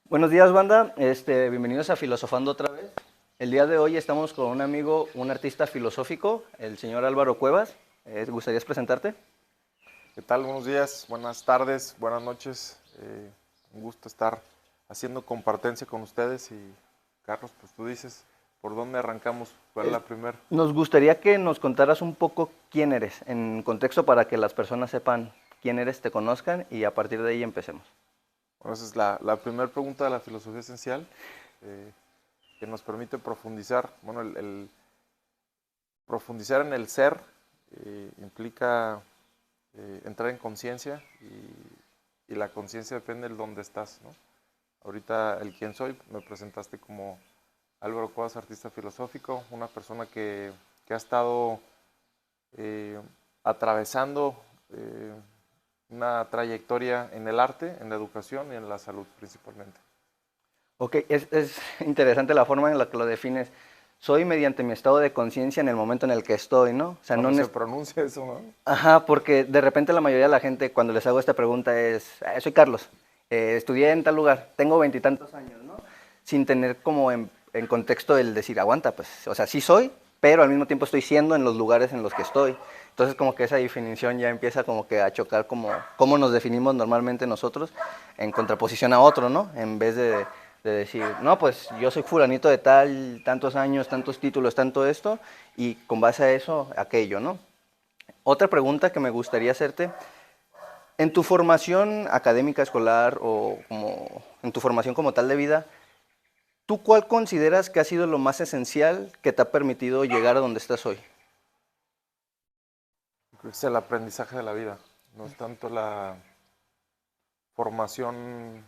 Buenos días, banda. Bienvenidos a Filosofando otra vez. El día de hoy estamos con un amigo, un artista filosófico, el señor Álvaro Cuevas. ¿Gustarías presentarte? ¿Qué tal? Buenos días, buenas tardes, buenas noches. Un gusto estar haciendo compartencia con ustedes y Carlos, pues tú dices, ¿por dónde arrancamos? ¿Cuál es la primera? Nos gustaría que nos contaras un poco quién eres, en contexto para que las personas sepan quién eres, te conozcan y a partir de ahí empecemos. Bueno, esa es la primera pregunta de la filosofía esencial, eh, que nos permite profundizar. Bueno, el profundizar en el ser implica entrar en conciencia y la conciencia depende del dónde estás, ¿no? Ahorita el quién soy, me presentaste como Álvaro Cuevas, artista filosófico, una persona que ha estado eh, atravesando una trayectoria en el arte, en la educación y en la salud principalmente. Ok, es interesante la forma en la que lo defines. Soy mediante mi estado de conciencia en el momento en el que estoy, ¿no? O sea, no, ¿Cómo se pronuncia eso, no? ajá, porque de repente la mayoría de la gente cuando les hago esta pregunta es, soy Carlos, estudié en tal lugar, tengo veintitantos años, ¿no? Sin tener como en contexto el decir, aguanta, pues, o sea, sí soy, pero al mismo tiempo estoy siendo en los lugares en los que estoy. Entonces como que esa definición ya empieza como que a chocar como cómo nos definimos normalmente nosotros en contraposición a otro, ¿no? En vez de decir, no, pues yo soy fulanito de tal, tantos años, tantos títulos, tanto esto, y con base a eso, aquello, ¿no? Otra pregunta que me gustaría hacerte, en tu formación académica escolar o como en tu formación como tal de vida, ¿tú cuál consideras que ha sido lo más esencial que te ha permitido llegar a donde estás hoy? Creo que es el aprendizaje de la vida, no es tanto la formación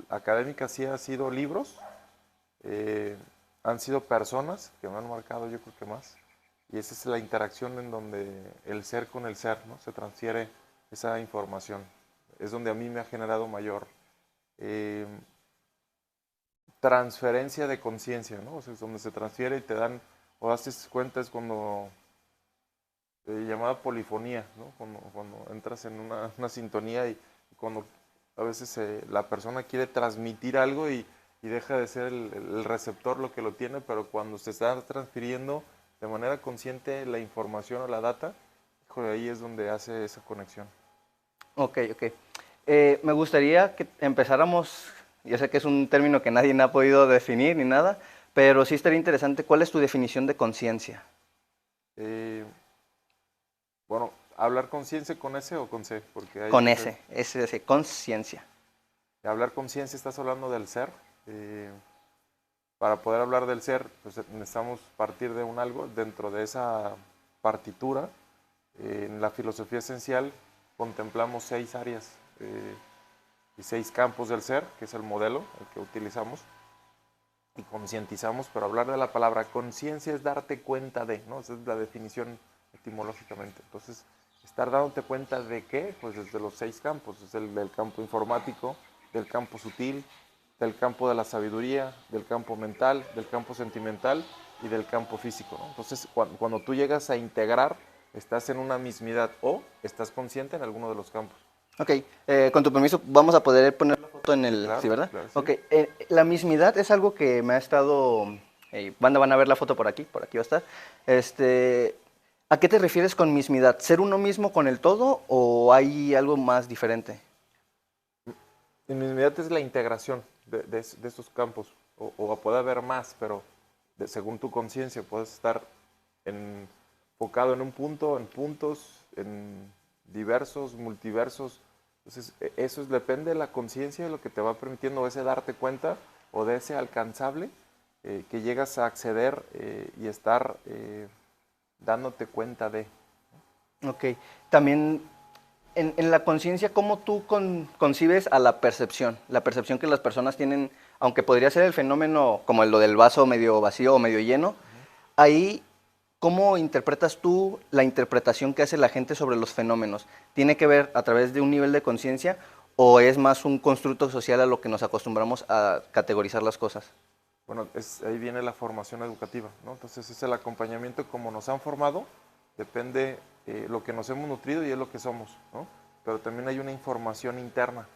académica, sí ha sido libros, eh, han sido personas que me han marcado yo creo que más, y esa es la interacción en donde el ser con el ser, ¿no? Se transfiere esa información, es donde a mí me ha generado mayor eh, transferencia de conciencia, ¿no? O sea, es donde se transfiere y te dan, o haces cuenta es cuando, llamada polifonía, ¿no? Cuando entras en una sintonía y cuando a veces la persona quiere transmitir algo y deja de ser el receptor lo que lo tiene, pero cuando se está transfiriendo de manera consciente la información o la data, híjole, ahí es donde hace esa conexión. Ok, ok. Me gustaría que empezáramos, yo sé que es un término que nadie ha podido definir ni nada, pero sí estaría interesante, ¿cuál es tu definición de conciencia? Eh, bueno, hablar conciencia con S o con C, porque hay Con diferentes. S, conciencia. Hablar conciencia, estás hablando del ser. Eh, para poder hablar del ser, pues necesitamos partir de un algo. Dentro de esa partitura, en la filosofía esencial, contemplamos 6 áreas y 6 campos del ser, que es el modelo el que utilizamos, y concientizamos, pero hablar de la palabra conciencia es darte cuenta de, ¿no? Esa es la definición etimológicamente. Entonces, estar dándote cuenta de qué, pues desde los 6 campos, es el del campo informático, del campo sutil, del campo de la sabiduría, del campo mental, del campo sentimental y del campo físico, ¿no? Entonces, cuando tú llegas a integrar, estás en una mismidad o estás consciente en alguno de los campos. Ok, con tu permiso, vamos a poder poner la foto en el... ¿Sí, Claro, verdad? claro, sí. Ok, la mismidad es algo que me ha estado... banda, van a ver la foto por aquí va a estar. Este, ¿A qué te refieres con mismidad? ¿Ser uno mismo con el todo o hay algo más diferente? En mismidad es la integración de estos campos, o puede haber más, pero según tu conciencia puedes estar enfocado en un punto, en puntos, en diversos, multiversos. Entonces, eso depende de la conciencia de lo que te va permitiendo ese darte cuenta o de ese alcanzable que llegas a acceder y estar dándote cuenta de. Ok, también en la conciencia, ¿cómo tú concibes a la percepción? La percepción que las personas tienen, aunque podría ser el fenómeno como lo del vaso medio vacío o medio lleno, ahí, ¿cómo interpretas tú la interpretación que hace la gente sobre los fenómenos? ¿Tiene que ver a través de un nivel de conciencia o es más un constructo social a lo que nos acostumbramos a categorizar las cosas? Bueno, ahí viene la formación educativa, ¿no? Entonces es el acompañamiento como nos han formado, depende lo que nos hemos nutrido y es lo que somos, ¿no? Pero también hay una información interna.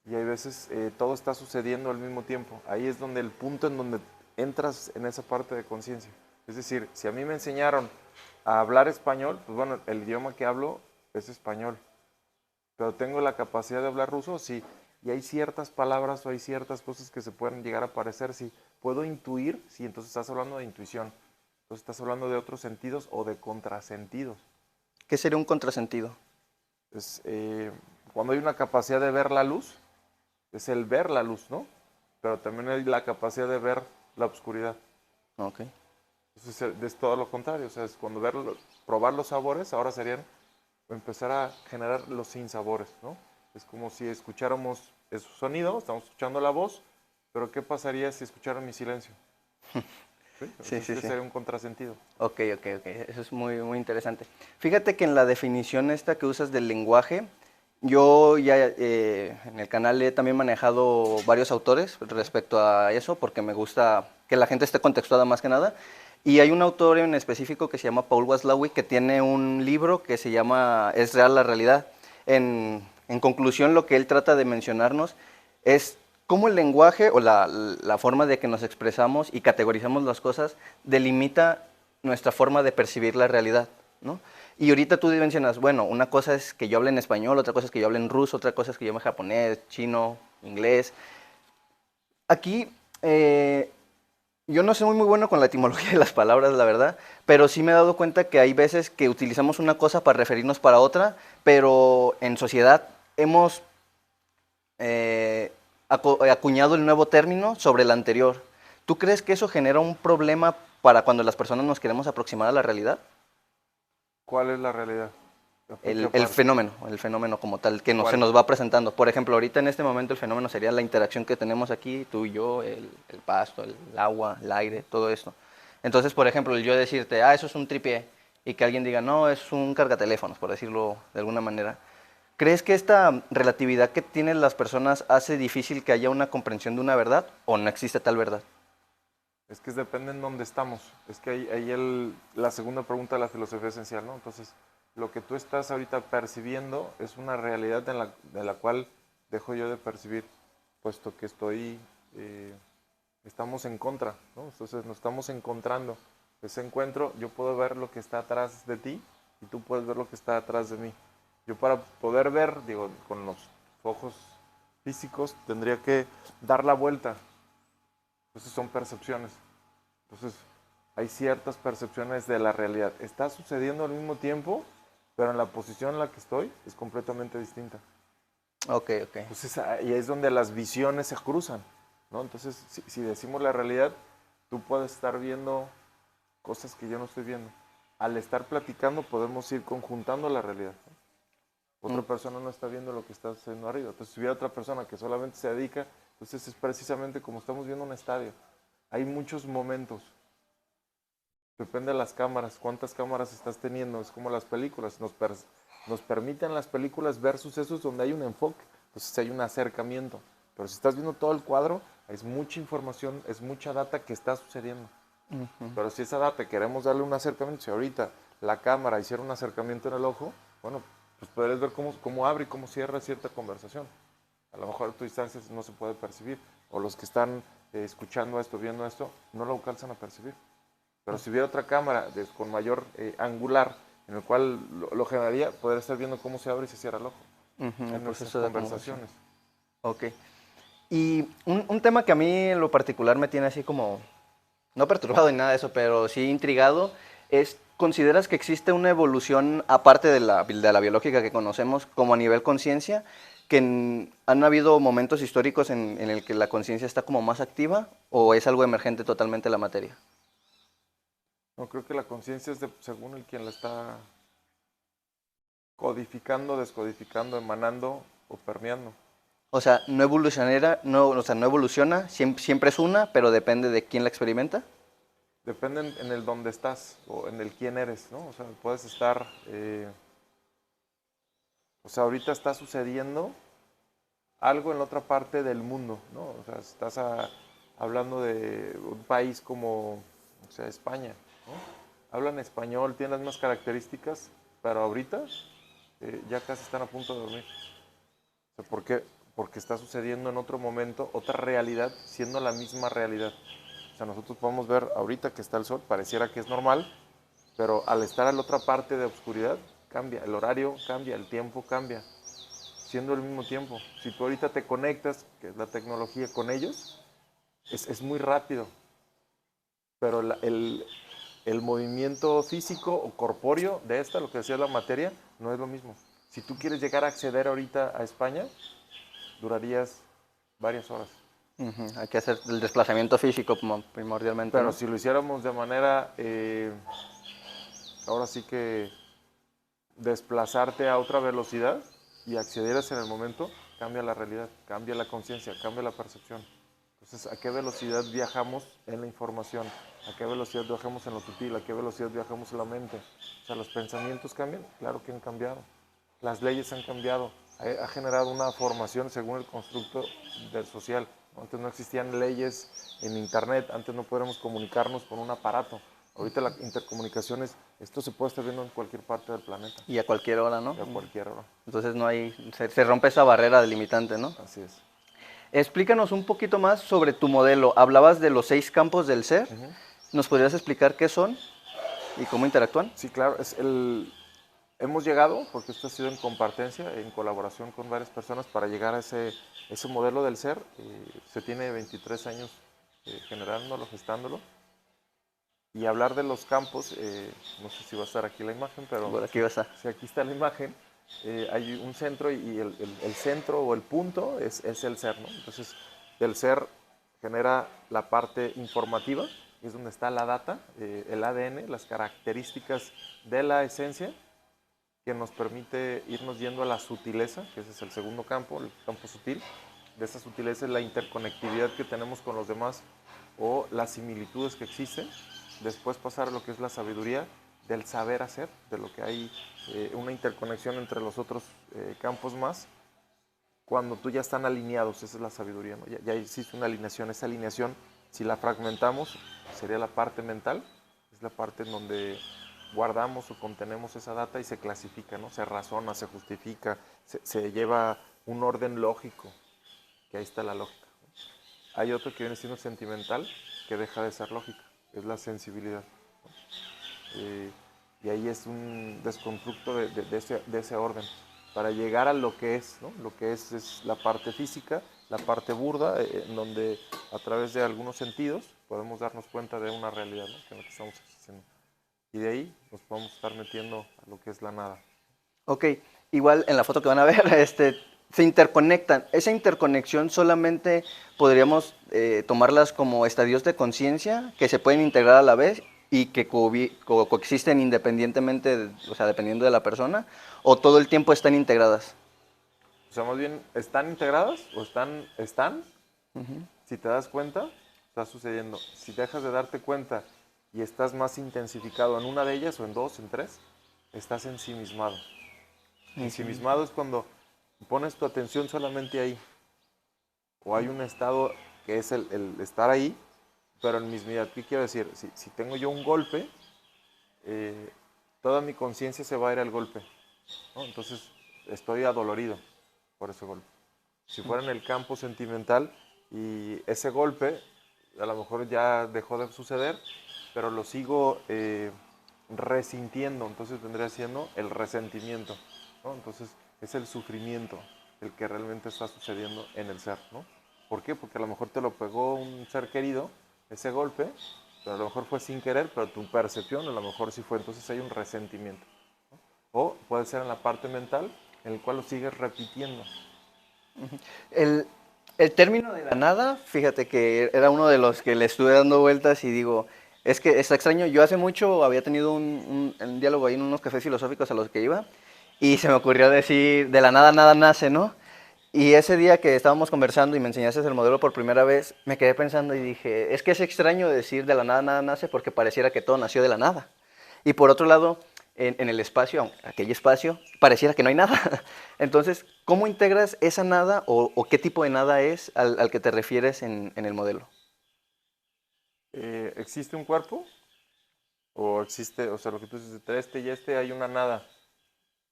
y hay veces todo está sucediendo al mismo tiempo. Ahí es donde el punto en donde entras en esa parte de conciencia. Es decir, si a mí me enseñaron a hablar español, pues bueno, el idioma que hablo es español, pero tengo la capacidad de hablar ruso, sí, y hay ciertas palabras o hay ciertas cosas que se pueden llegar a parecer, sí, puedo intuir, sí, entonces estás hablando de intuición, entonces estás hablando de otros sentidos o de contrasentidos. ¿Qué sería un contrasentido? Es, cuando hay una capacidad de ver la luz, es el ver la luz, ¿no? Pero también hay la capacidad de ver la oscuridad. Ok. Entonces es todo lo contrario, o sea, es cuando probar los sabores, ahora serían empezar a generar los sinsabores, ¿no? Es como si escucháramos ese sonido, estamos escuchando la voz, pero ¿qué pasaría si escucharan mi silencio? ¿Sí? Sí, Entonces sí, ese sí. sería un contrasentido. Ok, ok, ok. Eso es muy, muy interesante. Fíjate que en la definición esta que usas del lenguaje, yo ya en el canal he también manejado varios autores respecto a eso, porque me gusta que la gente esté contextuada más que nada. Y hay un autor en específico que se llama Paul Waslawick, que tiene un libro que se llama ¿Es real la realidad? En conclusión, lo que él trata de mencionarnos es cómo el lenguaje o la forma de que nos expresamos y categorizamos las cosas delimita nuestra forma de percibir la realidad, ¿no? Y ahorita tú mencionas, bueno, una cosa es que yo hable en español, otra cosa es que yo hable en ruso, otra cosa es que yo hable japonés, chino, inglés. Aquí, yo no soy muy bueno con la etimología de las palabras, la verdad, pero sí me he dado cuenta que hay veces que utilizamos una cosa para referirnos para otra, pero en sociedad hemos acuñado el nuevo término sobre el anterior. ¿Tú crees que eso genera un problema para cuando las personas nos queremos aproximar a la realidad? ¿Cuál es la realidad? ¿En qué El parte? fenómeno como tal, que se ¿Cuál? nos va presentando. Por ejemplo, ahorita en este momento el fenómeno sería la interacción que tenemos aquí, tú y yo, el pasto, el agua, el aire, todo esto. Entonces, por ejemplo, el yo decirte, eso es un tripié, y que alguien diga, no, es un cargateléfonos, por decirlo de alguna manera. ¿Crees que esta relatividad que tienen las personas hace difícil que haya una comprensión de una verdad o no existe tal verdad? Es que depende en dónde estamos. Es que ahí la segunda pregunta de la filosofía esencial, ¿no? Entonces, lo que tú estás ahorita percibiendo es una realidad de la cual dejo yo de percibir, puesto que eh, estamos en contra, ¿no? Entonces nos estamos encontrando. Ese encuentro, yo puedo ver lo que está atrás de ti y tú puedes ver lo que está atrás de mí. Yo para poder ver, digo, con los ojos físicos, tendría que dar la vuelta. Entonces son percepciones. Entonces hay ciertas percepciones de la realidad. Está sucediendo al mismo tiempo, pero en la posición en la que estoy es completamente distinta. Ok, ok. Entonces ahí es donde las visiones se cruzan, ¿no? Entonces si decimos la realidad, tú puedes estar viendo cosas que yo no estoy viendo. Al estar platicando podemos ir conjuntando la realidad, ¿no? Mm, Otra persona no está viendo lo que está haciendo arriba. Entonces si hubiera otra persona que solamente se dedica, entonces es precisamente como estamos viendo un estadio. Hay muchos momentos. Depende de las cámaras, cuántas cámaras estás teniendo, es como las películas, nos permiten las películas ver sucesos donde hay un enfoque, entonces hay un acercamiento, pero si estás viendo todo el cuadro, es mucha información, es mucha data que está sucediendo, ujú. pero si esa data queremos darle un acercamiento, si ahorita la cámara hiciera un acercamiento en el ojo, bueno, pues podrías ver cómo abre y cómo cierra cierta conversación, a lo mejor a tu distancia no se puede percibir, o los que están escuchando esto, viendo esto, no lo alcanzan a percibir. Pero si hubiera otra cámara con mayor angular, en el cual lo generaría, podría estar viendo cómo se abre y se cierra el ojo Ujú, el en nuestras proceso de acumulación. conversaciones. Ok. Y un tema que a mí en lo particular me tiene así como, no perturbado ni nada de eso, pero sí intrigado, es, ¿consideras que existe una evolución aparte de la biológica que conocemos como a nivel conciencia? ¿Que han habido momentos históricos en el que la conciencia está como más activa o es algo emergente totalmente de la materia? No creo que la conciencia es según el quien la está codificando, descodificando, emanando o permeando. O sea, no evolucionera, no, o sea, no evoluciona, siempre es una, pero depende de quién la experimenta. Depende en el dónde estás o en el quién eres, ¿no? O sea, puedes estar, o sea, ahorita está sucediendo algo en la otra parte del mundo, ¿no? O sea, estás hablando de un país como, o sea, España, ¿no? Hablan español, tienen las mismas características, pero ahorita ya casi están a punto de dormir. O sea, porque está sucediendo en otro momento, otra realidad, siendo la misma realidad. O sea, nosotros podemos ver ahorita que está el sol, pareciera que es normal, pero al estar en la otra parte de oscuridad, cambia, el horario cambia, el tiempo cambia, siendo el mismo tiempo. Si tú ahorita te conectas, que es la tecnología, con ellos, es muy rápido, pero el movimiento físico o corpóreo de esta, lo que decía la materia, no es lo mismo. Si tú quieres llegar a acceder ahorita a España, durarías varias horas. Hay que hacer el desplazamiento físico como primordialmente, Pero ¿no? si lo hiciéramos de manera, ahora sí que desplazarte a otra velocidad y accederas en el momento, cambia la realidad, cambia la conciencia, cambia la percepción. Entonces, ¿a qué velocidad viajamos en la información? ¿A qué velocidad viajamos en lo sutil? ¿A qué velocidad viajamos en la mente? O sea, ¿los pensamientos cambian? Claro que han cambiado. Las leyes han cambiado. Ha generado una formación según el constructo del social. Antes no existían leyes en Internet, antes no podíamos comunicarnos con un aparato. Ahorita la intercomunicación esto se puede estar viendo en cualquier parte del planeta, Y a cualquier hora, ¿no? a cualquier hora. Entonces no hay, se rompe esa barrera delimitante, ¿no? Así es. Explícanos un poquito más sobre tu modelo. Hablabas de los 6 campos del ser. Ujú. ¿Nos podrías explicar qué son y cómo interactúan? Sí, claro, hemos llegado, porque esto ha sido en compartencia, en colaboración con varias personas para llegar a ese modelo del ser. Se tiene 23 años generándolo, gestándolo. Y hablar de los campos, no sé si va a estar aquí la imagen, pero Por aquí vas a... si aquí está la imagen, hay un centro y el centro o el punto es el ser, ¿no? Entonces, del ser genera la parte informativa, que es donde está la data, el ADN, las características de la esencia, que nos permite irnos yendo a la sutileza, que ese es el segundo campo, el campo sutil. De esa sutileza es la interconectividad que tenemos con los demás o las similitudes que existen. Después pasar a lo que es la sabiduría del saber hacer, de lo que hay una interconexión entre los otros campos más. Cuando tú ya están alineados, esa es la sabiduría, ¿no? Ya existe una alineación. Esa alineación, si la fragmentamos, sería la parte mental, es la parte en donde guardamos o contenemos esa data y se clasifica, ¿no? Se razona, se justifica, se lleva un orden lógico, que ahí está la lógica. Hay otro que viene siendo sentimental, que deja de ser lógica, es la sensibilidad, ¿no? Y ahí es un desconstructo de ese orden, para llegar a lo que es, ¿no? Lo que es la parte física, la parte burda, en donde a través de algunos sentidos podemos darnos cuenta de una realidad, ¿no? Que es lo que estamos haciendo. Y de ahí nos podemos estar metiendo a lo que es la nada. Ok, igual en la foto que van a ver, se interconectan. Esa interconexión solamente podríamos tomarlas como estadios de conciencia que se pueden integrar a la vez y que coexisten independientemente, o sea, dependiendo de la persona, o todo el tiempo están integradas. O sea, más bien, ¿están integradas o están? Si te das cuenta, está sucediendo. Si dejas de darte cuenta y estás más intensificado en una de ellas o en dos, en tres, estás ensimismado. Ensimismado es cuando pones tu atención solamente ahí. O hay un estado que es el estar ahí, pero en mismidad. ¿Qué quiero decir? Si tengo yo un golpe, toda mi conciencia se va a ir al golpe, ¿no? Entonces estoy adolorido por ese golpe. Si fuera en el campo sentimental y ese golpe a lo mejor ya dejó de suceder, pero lo sigo resintiendo, entonces vendría siendo el resentimiento, ¿no? Entonces es el sufrimiento el que realmente está sucediendo en el ser, ¿no? ¿Por qué? Porque a lo mejor te lo pegó un ser querido, ese golpe, pero a lo mejor fue sin querer, pero tu percepción a lo mejor sí fue, entonces hay un resentimiento, ¿no? O puede ser en la parte mental, en el cual lo sigues repitiendo. El, el término de la nada, fíjate que era uno de los que le estuve dando vueltas y digo, es que está extraño. Yo hace mucho había tenido un diálogo ahí en unos cafés filosóficos a los que iba y se me ocurrió decir, de la nada nada nace, ¿no? Y ese día que estábamos conversando y me enseñaste el modelo por primera vez, me quedé pensando y dije, es que es extraño decir de la nada nada nace porque pareciera que todo nació de la nada. Y por otro lado, en el espacio, aquel espacio, pareciera que no hay nada. Entonces, ¿cómo integras esa nada o qué tipo de nada es al que te refieres en el modelo? ¿Existe un cuerpo? ¿O existe, o sea, lo que tú dices, entre este y este hay una nada?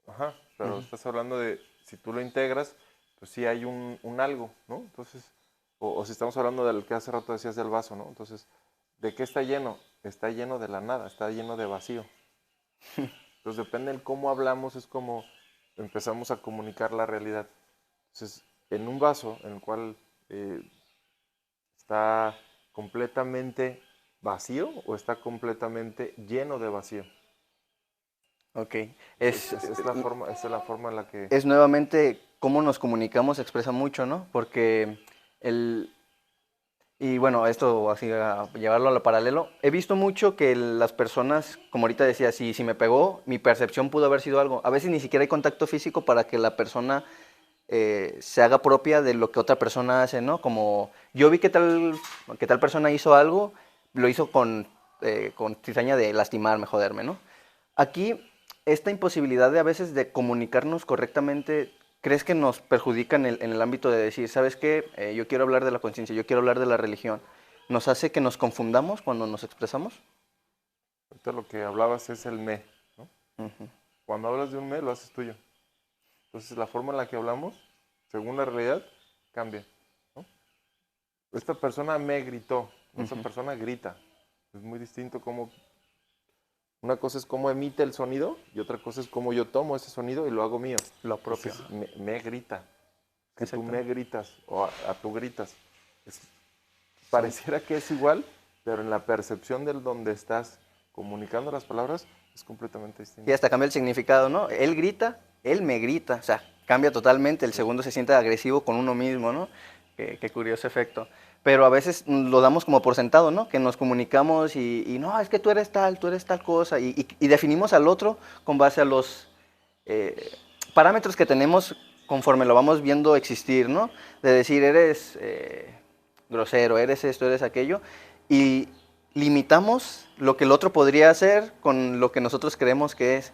Ajá, pero Ujú. estás hablando de, si tú lo integras, pues sí hay un algo, ¿no? Entonces, o si estamos hablando del que hace rato decías del vaso, ¿no? Entonces, ¿de qué está lleno? Está lleno de la nada, está lleno de vacío. Entonces, depende de cómo hablamos, es como empezamos a comunicar la realidad. Entonces, en un vaso en el cual está completamente vacío o está completamente lleno de vacío. Ok. Esa es la forma en la que... Es nuevamente cómo nos comunicamos expresa mucho, ¿no? Porque el, y bueno, esto así a llevarlo a lo paralelo, he visto mucho que las personas, como ahorita decía, si me pegó, mi percepción pudo haber sido algo. A veces ni siquiera hay contacto físico para que la persona se haga propia de lo que otra persona hace, ¿no? Como yo vi que tal persona hizo algo, lo hizo con cizaña de lastimarme, joderme, ¿no? Aquí, esta imposibilidad de a veces de comunicarnos correctamente, ¿crees que nos perjudica en el ámbito de decir, ¿sabes qué? Yo quiero hablar de la conciencia, yo quiero hablar de la religión. ¿Nos hace que nos confundamos cuando nos expresamos? Ahorita lo que hablabas es el me, ¿no? Ujú. Cuando hablas de un me, lo haces tuyo. Entonces, la forma en la que hablamos, según la realidad, cambia, ¿no? Esta persona me gritó, esta Ujú. persona grita. Es muy distinto cómo... Una cosa es cómo emite el sonido y otra cosa es cómo yo tomo ese sonido y lo hago mío. Lo propio. Entonces, me grita. Que tú Exacto. me gritas o a tú gritas. Es- Son- Pareciera que es igual, pero en la percepción del donde estás comunicando las palabras es completamente Y distinto. hasta cambia el significado, ¿no? Él grita, él me grita, o sea, cambia totalmente, el Sí. segundo se siente agresivo con uno mismo, ¿no? Qué curioso efecto. Pero a veces lo damos como por sentado, ¿no? Que nos comunicamos y no, es que tú eres tal cosa, y definimos al otro con base a los eh, parámetros que tenemos conforme lo vamos viendo existir, ¿no? De decir, eres grosero, eres esto, eres aquello, y limitamos lo que el otro podría hacer con lo que nosotros creemos que es.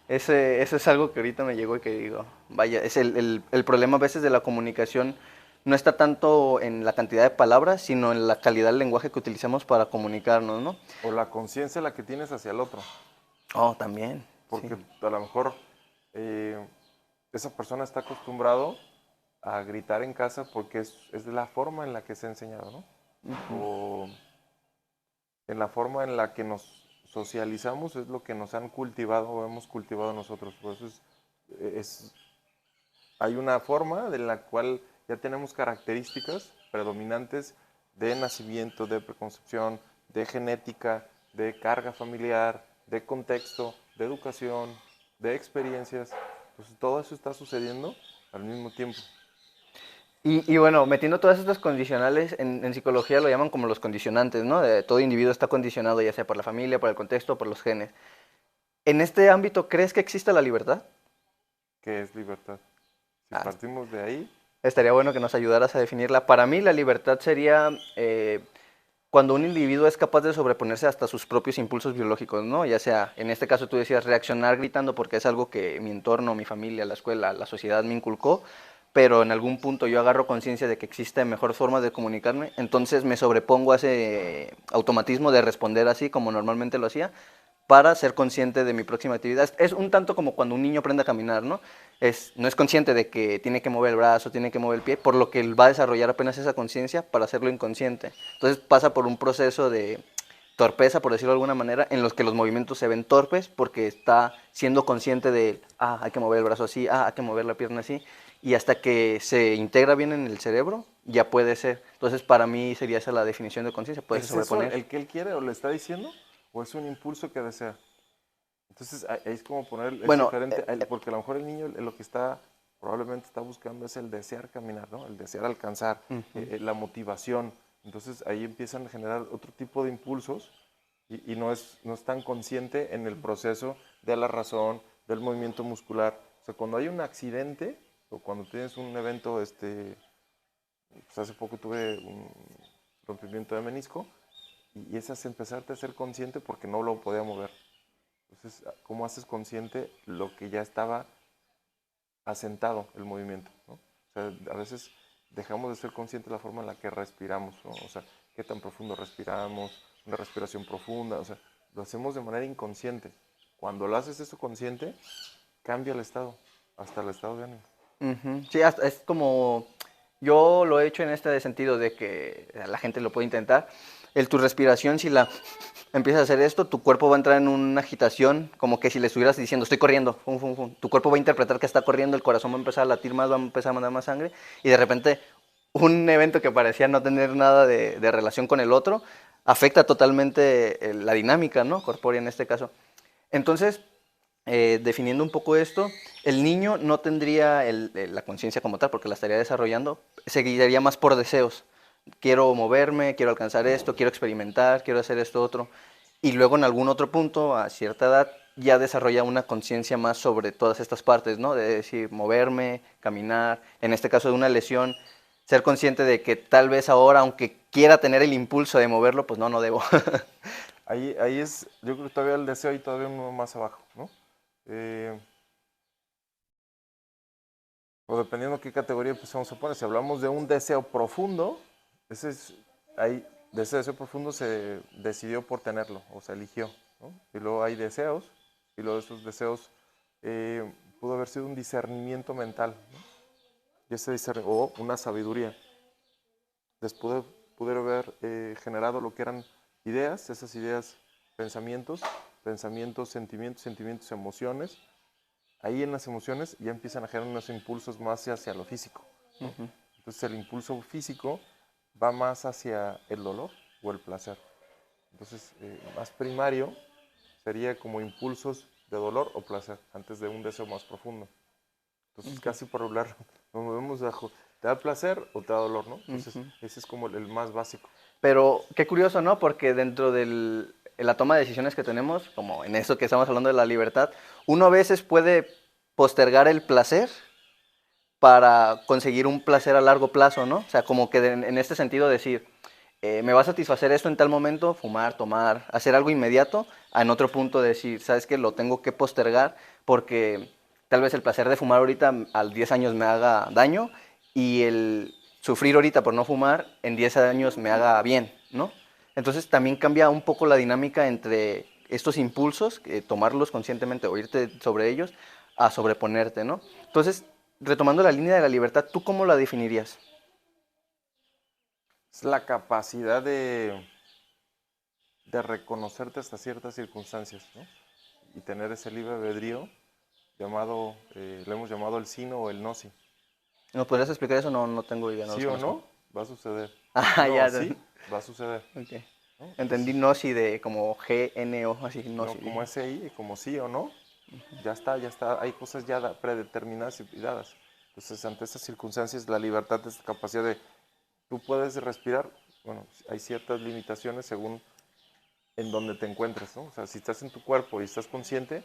Eso es algo que ahorita me llegó y que digo, vaya, es el problema a veces de la comunicación no está tanto en la cantidad de palabras, sino en la calidad del lenguaje que utilizamos para comunicarnos, ¿no? O la conciencia la que tienes hacia el otro. Oh, también, sí. Porque a lo mejor eh, esa persona está acostumbrado a gritar en casa porque es la forma en la que se ha enseñado, ¿no? Ujú. O en la forma en la que nos socializamos es lo que nos han cultivado o hemos cultivado nosotros. Por eso es- hay una forma de la cual ya tenemos características predominantes de nacimiento, de preconcepción, de genética, de carga familiar, de contexto, de educación, de experiencias. Entonces todo eso está sucediendo al mismo tiempo. Y bueno, metiendo todas estas condicionales, en psicología lo llaman como los condicionantes, ¿no? Todo individuo está condicionado ya sea por la familia, por el contexto, por los genes. En este ámbito, ¿crees que existe la libertad? ¿Qué es libertad? Si Ah, partimos de ahí, estaría bueno que nos ayudaras a definirla. Para mí, la libertad sería cuando un individuo es capaz de sobreponerse hasta sus propios impulsos biológicos, ¿no? Ya sea, en este caso tú decías, reaccionar gritando porque es algo que mi entorno, mi familia, la escuela, la sociedad me inculcó, pero en algún punto yo agarro conciencia de que existe mejor forma de comunicarme, entonces me sobrepongo a ese automatismo de responder así como normalmente lo hacía, para ser consciente de mi próxima actividad. Es un tanto como cuando un niño aprende a caminar, ¿no? No es consciente de que tiene que mover el brazo, tiene que mover el pie, por lo que él va a desarrollar apenas esa conciencia para hacerlo inconsciente. Entonces pasa por un proceso de torpeza, por decirlo de alguna manera, en los que los movimientos se ven torpes porque está siendo consciente de, hay que mover el brazo así, hay que mover la pierna así, y hasta que se integra bien en el cerebro, ya puede ser. Entonces para mí sería esa la definición de conciencia, puedes ¿es eso sobreponer. el que él quiere o le está diciendo? ¿O es un impulso que desea? Entonces ahí es como poner, es Bueno, diferente, porque a lo mejor el niño lo que está, probablemente está buscando es el desear caminar, ¿no? El desear alcanzar, ujú. la motivación. Entonces ahí empiezan a generar otro tipo de impulsos y no es tan consciente en el proceso de la razón, del movimiento muscular. O sea, cuando hay un accidente o cuando tienes un evento, pues hace poco tuve un rompimiento de menisco y es empezarte a ser consciente porque no lo podía mover. Entonces, ¿cómo haces consciente lo que ya estaba asentado el movimiento? ¿No? O sea, a veces dejamos de ser conscientes de la forma en la que respiramos, ¿no? O sea, qué tan profundo respiramos, una respiración profunda, o sea, lo hacemos de manera inconsciente. Cuando lo haces eso consciente, cambia el estado, hasta el estado de ánimo. Ujú. Sí, es como, yo lo he hecho en este sentido de que la gente lo puede intentar. Tu respiración, si la empiezas a hacer esto, tu cuerpo va a entrar en una agitación, como que si le estuvieras diciendo, estoy corriendo, fum, fum, fum. Tu cuerpo va a interpretar que está corriendo, el corazón va a empezar a latir más, va a empezar a mandar más sangre, y de repente un evento que parecía no tener nada de relación con el otro, afecta totalmente la dinámica, ¿no? Corpórea en este caso. Entonces, definiendo un poco esto, el niño no tendría la conciencia como tal, porque la estaría desarrollando, seguiría más por deseos. Quiero moverme, quiero alcanzar esto, quiero experimentar, quiero hacer esto otro. Y luego en algún otro punto, a cierta edad, ya desarrolla una conciencia más sobre todas estas partes, ¿no? De decir, moverme, caminar, en este caso de una lesión, ser consciente de que tal vez ahora, aunque quiera tener el impulso de moverlo, pues no, no debo. Ahí es, yo creo que todavía el deseo y todavía uno más abajo, ¿no? Eh, o dependiendo qué categoría pues vamos a poner, si hablamos de un deseo profundo, ese es, ahí, de ese deseo profundo se decidió por tenerlo, o se eligió, ¿no? Y luego hay deseos, y luego de esos deseos pudo haber sido un discernimiento mental, ¿no? Y ese o una sabiduría. Después pudo haber generado lo que eran ideas, esas ideas, pensamientos, sentimientos, emociones. Ahí en las emociones ya empiezan a generar unos impulsos más hacia lo físico, ¿no? Ujú. Entonces el impulso físico va más hacia el dolor o el placer. Entonces, más primario sería como impulsos de dolor o placer, antes de un deseo más profundo. Entonces, Okay. casi por hablar, nos movemos bajo, ¿te da placer o te da dolor, no? Entonces, Ujú. ese es como el más básico. Pero qué curioso, ¿no? Porque dentro de la toma de decisiones que tenemos, como en eso que estamos hablando de la libertad, uno a veces puede postergar el placer para conseguir un placer a largo plazo, ¿no? O sea, como que en este sentido decir, me va a satisfacer esto en tal momento, fumar, tomar, hacer algo inmediato, en otro punto decir, ¿sabes qué? Lo tengo que postergar porque tal vez el placer de fumar ahorita a 10 años me haga daño y el sufrir ahorita por no fumar en 10 años me haga bien, ¿no? Entonces también cambia un poco la dinámica entre estos impulsos, tomarlos conscientemente o irte sobre ellos, a sobreponerte, ¿no? Entonces, retomando la línea de la libertad, ¿tú cómo la definirías? Es la capacidad de reconocerte hasta ciertas circunstancias, ¿no? Y tener ese libre albedrío llamado, lo hemos llamado el sí no o el no sí. ¿Me podrías explicar eso? No, no tengo idea, no los Sí o conozco. no, va a suceder. Ah, No o ya. sí, va a suceder, Ok. ¿no? Entendí Entonces, Gnosi de como G-N-O, así, no Gnosi. como ese I, como sí o no, ya está, hay cosas ya predeterminadas y dadas. Entonces, ante estas circunstancias, la libertad es la capacidad de, tú puedes respirar, bueno, hay ciertas limitaciones según en donde te encuentres, ¿no? O sea, si estás en tu cuerpo y estás consciente,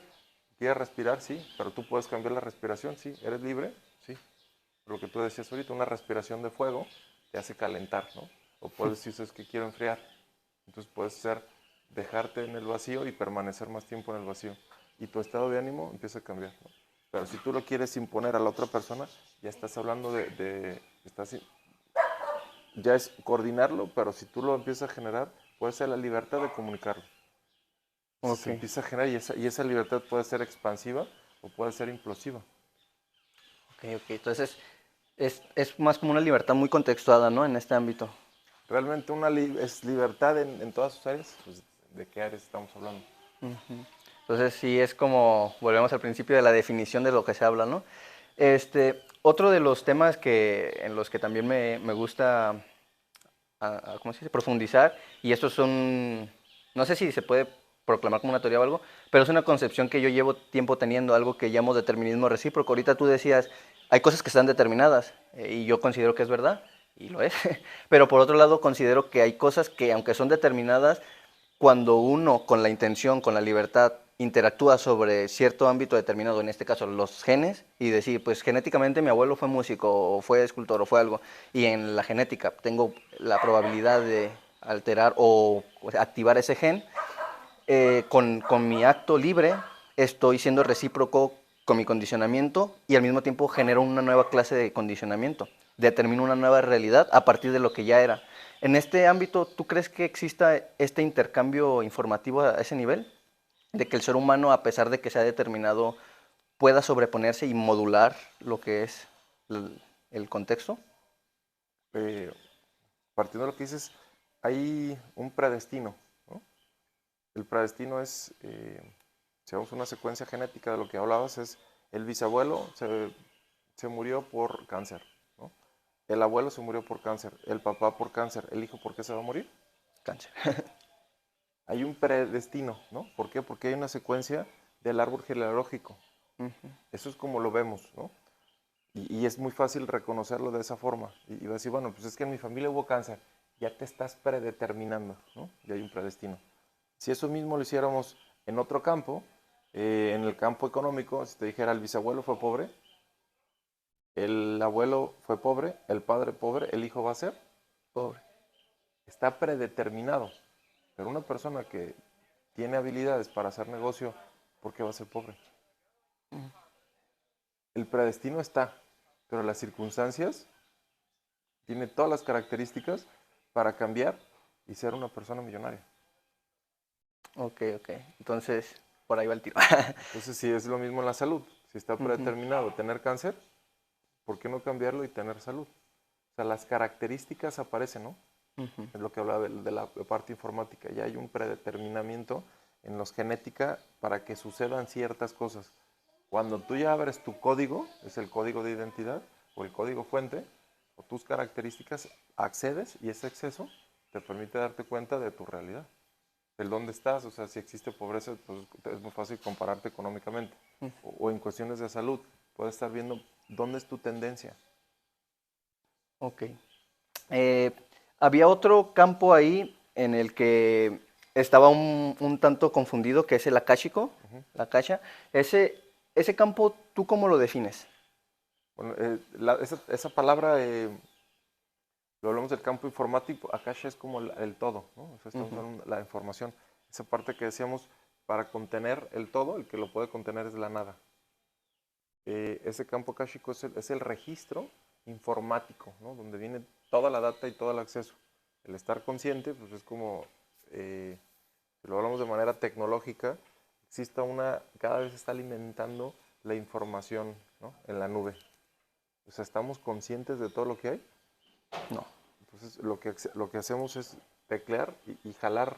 quieres respirar, sí, pero tú puedes cambiar la respiración, sí, eres libre, sí. Lo que tú decías ahorita, una respiración de fuego te hace calentar, ¿no? O puedes decir, es que quiero enfriar. Entonces puedes ser, dejarte en el vacío y permanecer más tiempo en el vacío. Y tu estado de ánimo empieza a cambiar, ¿no? Pero si tú lo quieres imponer a la otra persona, ya estás hablando ya es coordinarlo, pero si tú lo empiezas a generar, puede ser la libertad de comunicarlo. Entonces Ok, se empieza a generar y esa libertad puede ser expansiva o puede ser implosiva. ok. Entonces, es más como una libertad muy contextuada, ¿no? En este ámbito. Realmente es libertad en todas sus áreas. Pues, ¿de qué áreas estamos hablando? Ujú. Entonces, sí, es como, volvemos al principio de la definición de lo que se habla, ¿no? Otro de los temas en los que también me gusta ¿cómo se dice? Profundizar, y estos son, no sé si se puede proclamar como una teoría o algo, pero es una concepción que yo llevo tiempo teniendo, algo que llamo determinismo recíproco. Ahorita tú decías, hay cosas que están determinadas, y yo considero que es verdad, y lo es, pero por otro lado considero que hay cosas que aunque son determinadas, cuando uno con la intención, con la libertad, interactúa sobre cierto ámbito determinado, en este caso los genes, y decir, pues genéticamente mi abuelo fue músico, o fue escultor, o fue algo, y en la genética tengo la probabilidad de alterar o activar ese gen, con mi acto libre estoy siendo recíproco con mi condicionamiento y al mismo tiempo genero una nueva clase de condicionamiento, determino una nueva realidad a partir de lo que ya era. En este ámbito, ¿tú crees que exista este intercambio informativo a ese nivel? De que el ser humano, a pesar de que sea determinado, pueda sobreponerse y modular lo que es. el contexto. Partiendo de lo que dices, hay un predestino, ¿no? El predestino es, si vamos a una secuencia genética de lo que hablabas, es el bisabuelo se murió por cáncer, ¿no? El abuelo se murió por cáncer, el papá por cáncer, el hijo ¿por qué se va a morir? Cáncer. Hay un predestino, ¿no? ¿Por qué? Porque hay una secuencia del árbol genealógico. Eso es como lo vemos, ¿no? Y es muy fácil reconocerlo de esa forma. Y va a decir, bueno, pues es que en mi familia hubo cáncer. Ya te estás predeterminando, ¿no? Ya hay un predestino. Si eso mismo lo hiciéramos en otro campo, en el campo económico, si te dijera el bisabuelo fue pobre, el abuelo fue pobre, el padre pobre, el hijo va a ser Pobre. está predeterminado. Pero una persona que tiene habilidades para hacer negocio, ¿por qué va a ser pobre? El predestino está, pero las circunstancias tiene todas las características para cambiar y ser una persona millonaria. Ok. Entonces, por ahí va el tiro. Entonces, si es lo mismo en la salud, si está predeterminado tener cáncer, ¿por qué no cambiarlo y tener salud? O sea, las características aparecen, ¿no? Es lo que hablaba de la parte informática. Ya hay un predeterminamiento en los genética para que sucedan ciertas cosas. Cuando tú ya abres tu código, es el código de identidad o el código fuente, o tus características, accedes y ese acceso te permite darte cuenta de tu realidad, del dónde estás. O sea, si existe pobreza, pues es muy fácil compararte económicamente. O en cuestiones de salud, puedes estar viendo dónde es tu tendencia. Ok. Había otro campo ahí en el que estaba un tanto confundido, que es el akáshico, la akasha. Ese campo, ¿tú cómo lo defines? Bueno, esa palabra, lo hablamos del campo informático, akasha es como el todo, ¿no? O sea, estamos hablando de la información. Esa parte que decíamos, para contener el todo, el que lo puede contener es la nada. Ese campo akáshico es el registro informático, ¿no? Donde viene toda la data y todo el acceso. El estar consciente, pues es como, si lo hablamos de manera tecnológica, cada vez se está alimentando la información, ¿no? En la nube. O sea, ¿estamos conscientes de todo lo que hay? No. Entonces, lo que hacemos es teclear y jalar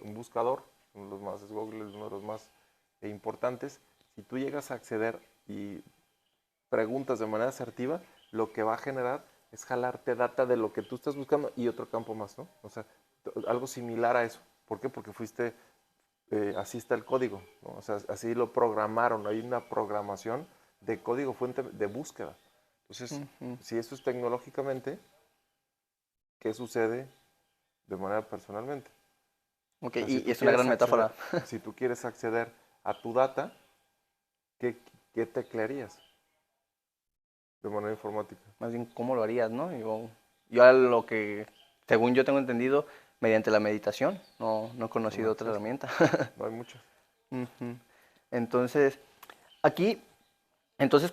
un buscador, uno de los más, es Google, es uno de los más importantes. Si tú llegas a acceder y preguntas de manera asertiva, lo que va a generar es jalarte data de lo que tú estás buscando y otro campo más, ¿no? O sea, algo similar a eso. ¿Por qué? Porque así está el código, ¿no? O sea, así lo programaron, hay una programación de código fuente de búsqueda. Entonces, si eso es tecnológicamente, ¿qué sucede de manera personalmente? Ok, O sea, y es una gran metáfora. si tú quieres acceder a tu data, ¿qué teclearías de manera informática? Más bien, ¿cómo lo harías, no? Yo a lo que, según yo tengo entendido, mediante la meditación. No he conocido otra Relajación. herramienta. No hay muchas. Entonces, aquí,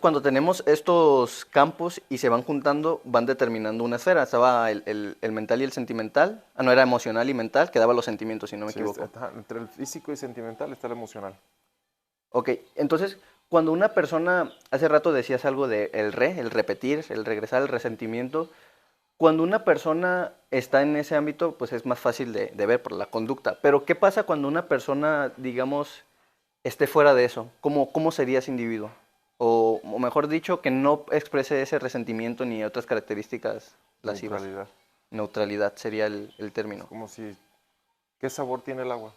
cuando tenemos estos campos y se van juntando, van determinando una esfera. Estaba el mental y el sentimental. Ah, no, era emocional y mental, quedaba los sentimientos, si no me Sí, equivoco. entre el físico y sentimental está el emocional. Ok, entonces, cuando una persona, hace rato decías algo de el repetir, el regresar, el resentimiento. Cuando una persona está en ese ámbito, pues es más fácil de ver por la conducta. Pero, ¿qué pasa cuando una persona, digamos, esté fuera de eso? ¿Cómo sería ese individuo? O mejor dicho, que no exprese ese resentimiento ni otras características lascivas. Neutralidad. Neutralidad sería el Es término. como si, ¿qué sabor tiene el agua?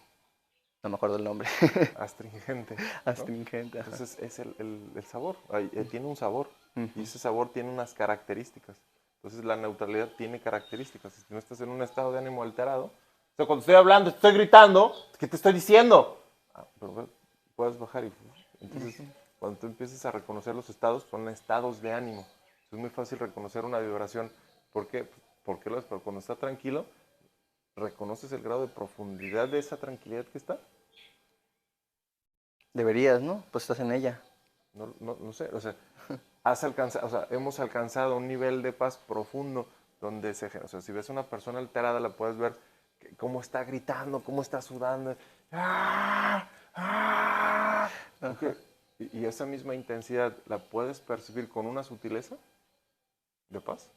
No me acuerdo el nombre. Astringente, ¿no? Astringente, ajá. Entonces es el sabor, tiene un sabor y Ujú. ese sabor tiene unas características. Entonces la neutralidad tiene características. Si no estás en un estado de ánimo alterado, o sea, cuando estoy hablando, estoy gritando, ¿qué te estoy diciendo? Pero puedes bajar y entonces cuando tú empieces a reconocer los estados, son estados de ánimo. Es muy fácil reconocer una vibración. ¿Por qué? Porque pero cuando está tranquilo, reconoces el grado de profundidad de esa tranquilidad que está. Deberías, ¿no? Pues estás en ella. No sé, o sea, hemos alcanzado un nivel de paz profundo donde o sea, si ves a una persona alterada, la puedes ver cómo está gritando, cómo está sudando. ¡Ah! ¡Ah! Okay. Y esa misma intensidad la puedes percibir con una sutileza. de paz.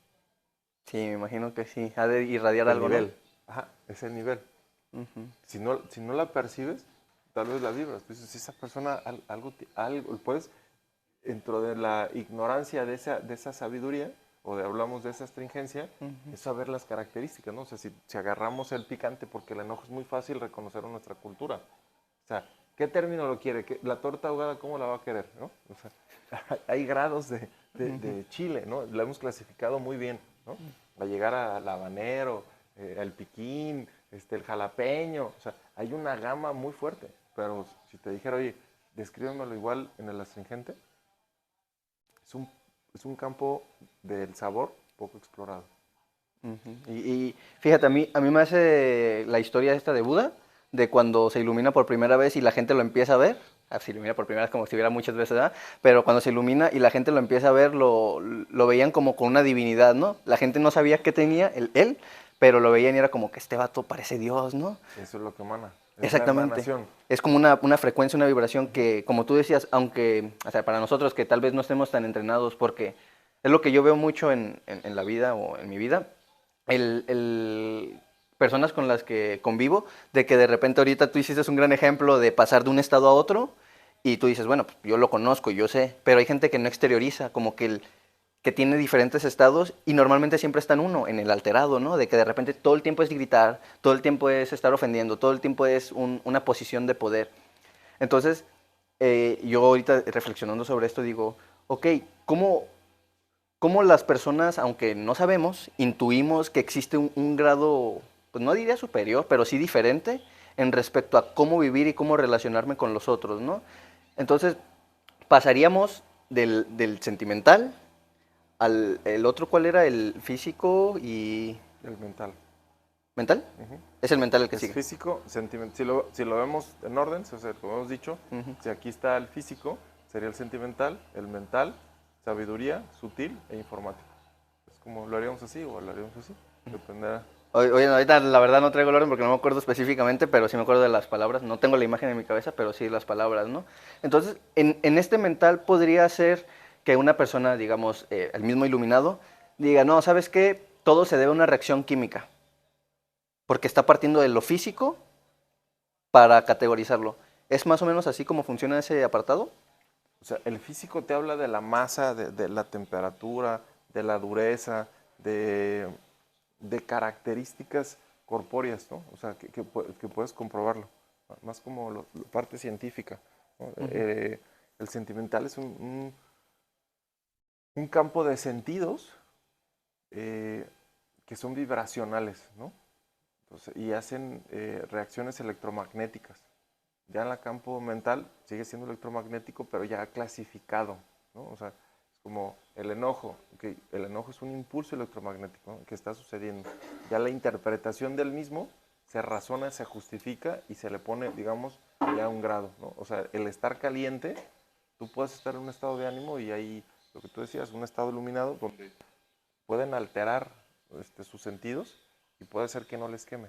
Sí, me imagino que sí. Ha de irradiar El algo, nivel. Ajá, es el nivel. ¿no? Ujú. Si no la percibes, tal vez la vibras. Entonces, si esa persona algo, puedes, dentro de la ignorancia de esa sabiduría, o de hablamos de esa astringencia, es saber las características, ¿no? O sea, si agarramos el picante, porque el enojo es muy fácil reconocer en nuestra cultura. O sea, ¿qué término lo quiere? ¿La torta ahogada cómo la va a querer? ¿No? O sea, hay grados de chile, ¿no? La hemos clasificado muy bien, ¿no? Va a llegar al habanero, al piquín, el jalapeño, o sea, hay una gama muy fuerte. Pero si te dijera, oye, descríbemelo igual en el astringente, es un campo del sabor poco explorado. Y fíjate, a mí me hace la historia esta de Buda, de cuando se ilumina por primera vez y la gente lo empieza a ver. Se ilumina por primera vez como si estuviera muchas veces, ¿verdad? Pero cuando se ilumina y la gente lo empieza a ver, lo veían como con una divinidad, ¿no? La gente no sabía qué tenía él, pero lo veían y era como que este vato parece Dios, ¿no? Eso es lo que emana, es la Exactamente. emanación. Es como una frecuencia, una vibración que, como tú decías, aunque, o sea, para nosotros que tal vez no estemos tan entrenados, porque es lo que yo veo mucho en la vida o en mi vida, personas con las que convivo, de que de repente ahorita tú hiciste un gran ejemplo de pasar de un estado a otro y tú dices, bueno, pues yo lo conozco, yo sé, pero hay gente que no exterioriza, como que tiene diferentes estados y normalmente siempre está en uno, en el alterado, ¿no? De que de repente todo el tiempo es gritar, todo el tiempo es estar ofendiendo, todo el tiempo es una posición de poder. Entonces, yo ahorita reflexionando sobre esto digo, ok, ¿cómo las personas, aunque no sabemos, intuimos que existe un grado, pues no diría superior, pero sí diferente en respecto a cómo vivir y cómo relacionarme con los otros, ¿no? Entonces, pasaríamos del sentimental el otro, ¿cuál era? El físico y... El mental. ¿Mental? Es el mental el que Es sigue. físico, sentimental. Si lo vemos en orden, o sea, como hemos dicho, si aquí está el físico, sería el sentimental, el mental, sabiduría, sutil e informático. Es como lo haríamos así o lo haríamos así. Dependerá. Oye, ahorita la verdad no traigo el orden porque no me acuerdo específicamente, pero sí me acuerdo de las palabras. No tengo la imagen en mi cabeza, pero sí las palabras, ¿no? Entonces, en este mental podría ser que una persona, digamos, el mismo iluminado, diga, no, ¿sabes qué? Todo se debe a una reacción química, porque está partiendo de lo físico para categorizarlo. ¿Es más o menos así como funciona ese apartado? O sea, el físico te habla de la masa, de la temperatura, de la dureza, de características corpóreas, ¿no? O sea, que puedes comprobarlo, más como la parte científica, ¿no? El sentimental es un campo de sentidos que son vibracionales, ¿no? Entonces, y hacen reacciones electromagnéticas. Ya en el campo mental sigue siendo electromagnético, pero ya clasificado, ¿no? O sea, es como el enojo. Okay, el enojo es un impulso electromagnético, ¿no?, que está sucediendo. Ya la interpretación del mismo se razona, se justifica y se le pone, digamos, ya un grado, ¿no? O sea, el estar caliente, tú puedes estar en un estado de ánimo y hay, lo que tú decías, un estado iluminado donde pueden alterar sus sentidos y puede ser que no les queme.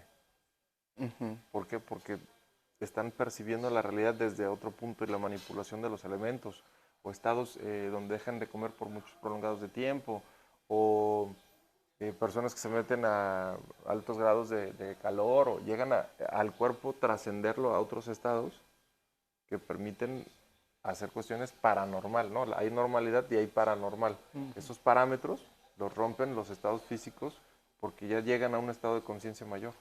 ¿Por qué? Porque están percibiendo la realidad desde otro punto y la manipulación de los elementos, o estados donde dejan de comer por muchos prolongados de tiempo, o personas que se meten a altos grados de calor, o llegan al cuerpo trascenderlo a otros estados que permiten hacer cuestiones paranormal, ¿no? Hay normalidad y hay paranormal. Esos parámetros los rompen los estados físicos porque ya llegan a un estado de conciencia mayor.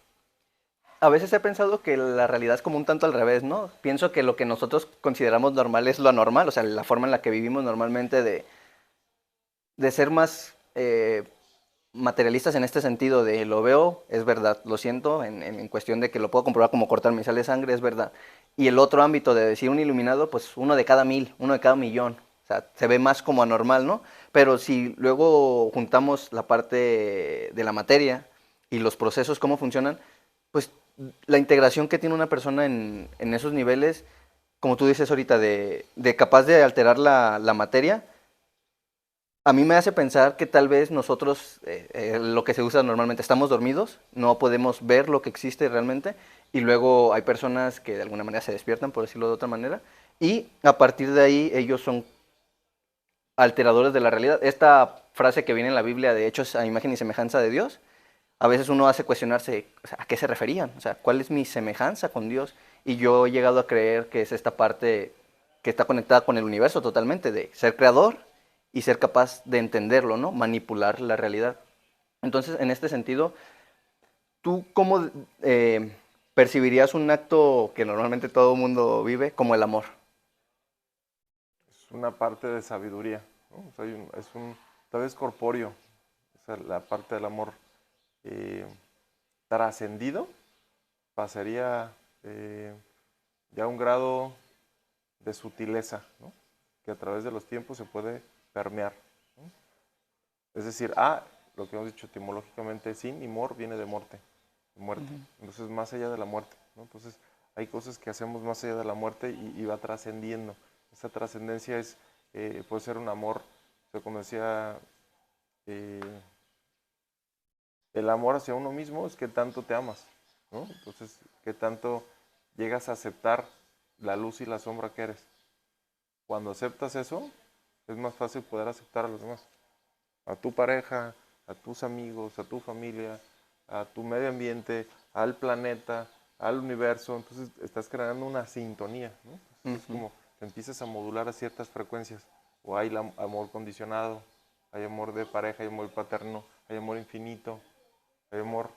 A veces he pensado que la realidad es como un tanto al revés, ¿no? Pienso que lo que nosotros consideramos normal es lo anormal, o sea, la forma en la que vivimos normalmente de ser más materialistas en este sentido de lo veo, es verdad, lo siento, en cuestión de que lo puedo comprobar como cortar mi sal de sangre, es verdad. Y el otro ámbito de decir un iluminado, pues uno de cada 1000, uno de cada millón, o sea, se ve más como anormal, ¿no? Pero si luego juntamos la parte de la materia y los procesos, cómo funcionan, pues la integración que tiene una persona en esos niveles, como tú dices ahorita, de capaz de alterar la materia, a mí me hace pensar que tal vez nosotros, lo que se usa normalmente, estamos dormidos, no podemos ver lo que existe realmente, y luego hay personas que de alguna manera se despiertan, por decirlo de otra manera, y a partir de ahí ellos son alteradores de la realidad. Esta frase que viene en la Biblia de hechos a imagen y semejanza de Dios, a veces uno hace cuestionarse, o sea, ¿a qué se referían? O sea, ¿cuál es mi semejanza con Dios? Y yo he llegado a creer que es esta parte que está conectada con el universo totalmente, de ser creador y ser capaz de entenderlo, ¿no? Manipular la realidad. Entonces, en este sentido, ¿tú cómo percibirías un acto que normalmente todo el mundo vive como el amor? Es una parte de sabiduría, ¿no? O sea, tal vez corpóreo, o sea, la parte del amor eh, trascendido pasaría ya a un grado de sutileza, ¿no? Que a través de los tiempos se puede permear, ¿no? Es decir, lo que hemos dicho etimológicamente, sin y mor viene de muerte, de muerte. Entonces, más allá de la muerte, ¿no? Entonces, hay cosas que hacemos más allá de la muerte y va trascendiendo. Esa trascendencia puede ser un amor, o sea, como decía, eh, el amor hacia uno mismo es que tanto te amas, ¿no? Entonces, que tanto llegas a aceptar la luz y la sombra que eres. Cuando aceptas eso, es más fácil poder aceptar a los demás. A tu pareja, a tus amigos, a tu familia, a tu medio ambiente, al planeta, al universo. Entonces estás creando una sintonía, ¿no? Es como que empiezas a modular a ciertas frecuencias. O hay amor condicionado, hay amor de pareja, hay amor paterno, hay amor infinito, hay amor.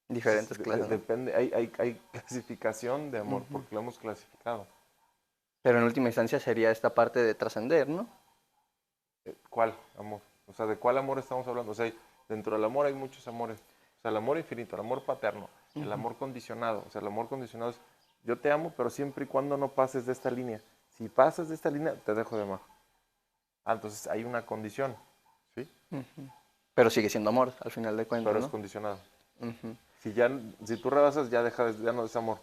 Diferentes clases, ¿no? Depende, hay clasificación de amor porque lo hemos clasificado. Pero en última instancia sería esta parte de trascender, ¿no? ¿Cuál amor? O sea, ¿de cuál amor estamos hablando? O sea, dentro del amor hay muchos amores. O sea, el amor infinito, el amor paterno, el amor condicionado. O sea, el amor condicionado es, yo te amo, pero siempre y cuando no pases de esta línea. Si pasas de esta línea, te dejo de amar. Entonces hay una condición, ¿sí? Pero sigue siendo amor, al final de cuentas, Pero es ¿no? condicionado. Si tú rebasas, ya no es amor.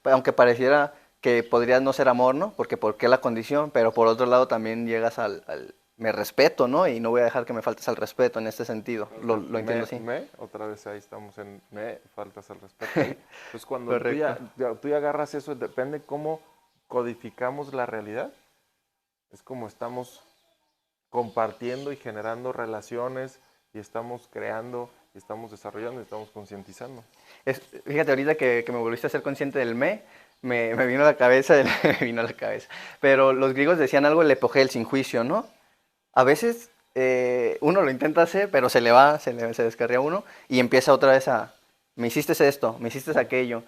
Pero aunque pareciera que podría no ser amor, ¿no? Porque ¿por qué la condición? Pero por otro lado también llegas me respeto, ¿no? Y no voy a dejar que me faltes al respeto en este sentido. Lo entiendo así. Otra vez ahí estamos en faltas al respeto. Ahí. Entonces cuando Correcto. tú ya agarras eso, depende cómo codificamos la realidad, es como estamos compartiendo y generando relaciones y estamos creando y estamos desarrollando y estamos concientizando. Fíjate, ahorita que me volviste a ser consciente del me vino a la cabeza, me vino a la cabeza. Pero los griegos decían algo, el epogel, sin juicio, ¿no? A veces uno lo intenta hacer, pero se descarría uno y empieza otra vez me hiciste esto, me hiciste aquello.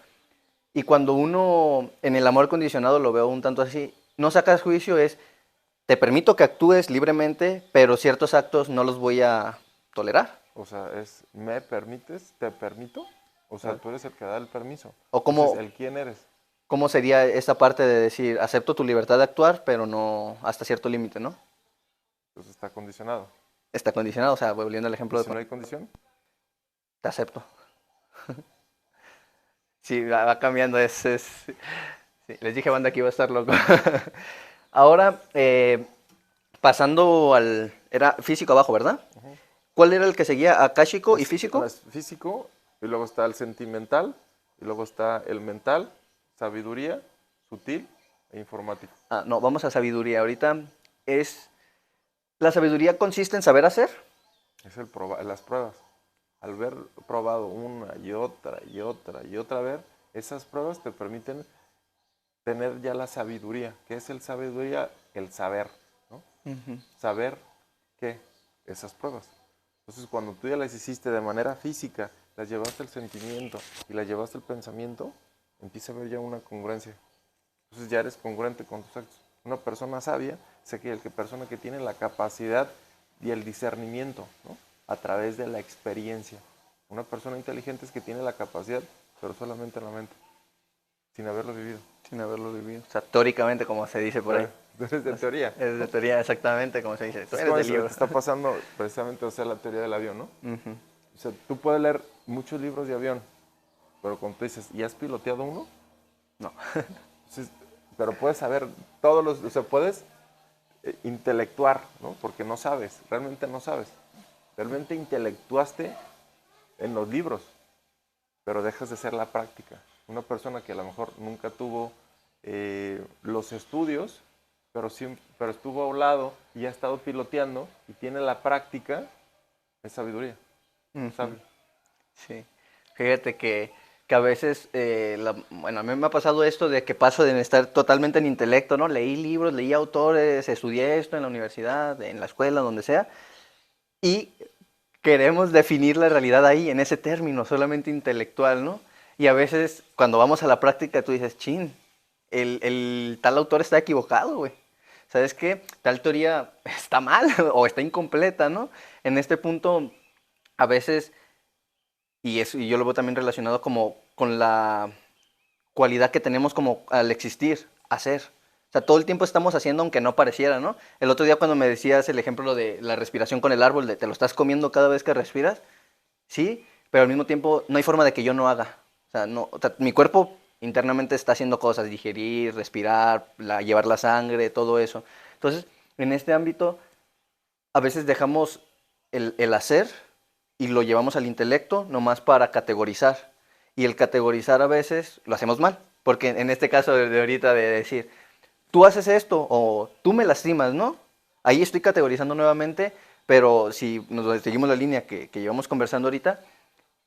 Y cuando uno en el amor condicionado lo veo un tanto así, no sacas juicio, te permito que actúes libremente, pero ciertos actos no los voy a tolerar. O sea, ¿me permites? ¿Te permito? O sea, tú eres el que da el permiso. O Entonces, ¿el quién eres? cómo sería esa parte de decir, acepto tu libertad de actuar, pero no hasta cierto límite, ¿no? Entonces está condicionado. Está condicionado, o sea, volviendo al ¿Y ejemplo si de no hay condición? te acepto. Sí, va cambiando, sí, les dije, banda, que iba a estar loco. Ahora, pasando era físico abajo, ¿verdad? ¿Cuál era el que seguía? ¿Akáshico y físico? Es físico, y luego está el sentimental, y luego está el mental, sabiduría, sutil e informático. No, vamos a sabiduría. Ahorita la sabiduría consiste en saber hacer. Es las pruebas. Al ver probado una y otra y otra y otra vez, esas pruebas te permiten tener ya la sabiduría. ¿Qué es el sabiduría? El saber, ¿no? Saber qué, esas pruebas. Entonces, cuando tú ya las hiciste de manera física, las llevaste al sentimiento y las llevaste al pensamiento, empieza a haber ya una congruencia. Entonces ya eres congruente con tus actos. Una persona sabia es aquella persona que tiene la capacidad y el discernimiento, ¿no? A través de la experiencia. Una persona inteligente es que tiene la capacidad, pero solamente en la mente, sin haberlo vivido. Sin haberlo vivido. O sea, teóricamente, como se dice por ahí. Es de teoría. Es de teoría, exactamente, como se dice. Tú eres del libro. Está pasando precisamente, o sea, la teoría del avión, ¿no? O sea, tú puedes leer muchos libros de avión, pero cuando tú dices, ¿y has piloteado uno? No. Entonces, pero puedes saber todos o sea, puedes intelectuar, ¿no? Porque no sabes, realmente no sabes. Realmente intelectuaste en los libros, pero dejas de ser la práctica. Una persona que a lo mejor nunca tuvo los estudios, pero estuvo a un lado y ha estado piloteando y tiene la práctica, es sabiduría, es sabio. Sí, fíjate que a veces, bueno, a mí me ha pasado esto de que paso de estar totalmente en intelecto, ¿no? Leí libros, leí autores, estudié esto en la universidad, en la escuela, donde sea, y queremos definir la realidad ahí, en ese término, solamente intelectual, ¿no? Y a veces, cuando vamos a la práctica, tú dices, chin, el tal autor está equivocado, güey. ¿Sabes qué? Tal teoría está mal o está incompleta, ¿no? En este punto, a veces y yo lo veo también relacionado como con la cualidad que tenemos como al existir, hacer. O sea, todo el tiempo estamos haciendo aunque no pareciera, ¿no? El otro día cuando me decías el ejemplo de la respiración con el árbol, de te lo estás comiendo cada vez que respiras, sí, pero al mismo tiempo no hay forma de que yo no haga. O sea, no, o sea, mi cuerpo internamente está haciendo cosas, digerir, respirar, llevar la sangre, todo eso. Entonces, en este ámbito, a veces dejamos el hacer y lo llevamos al intelecto nomás para categorizar. Y el categorizar a veces lo hacemos mal. Porque en este caso de ahorita de decir, tú haces esto o tú me lastimas, ¿no? Ahí estoy categorizando nuevamente, pero si nos seguimos la línea que llevamos conversando ahorita,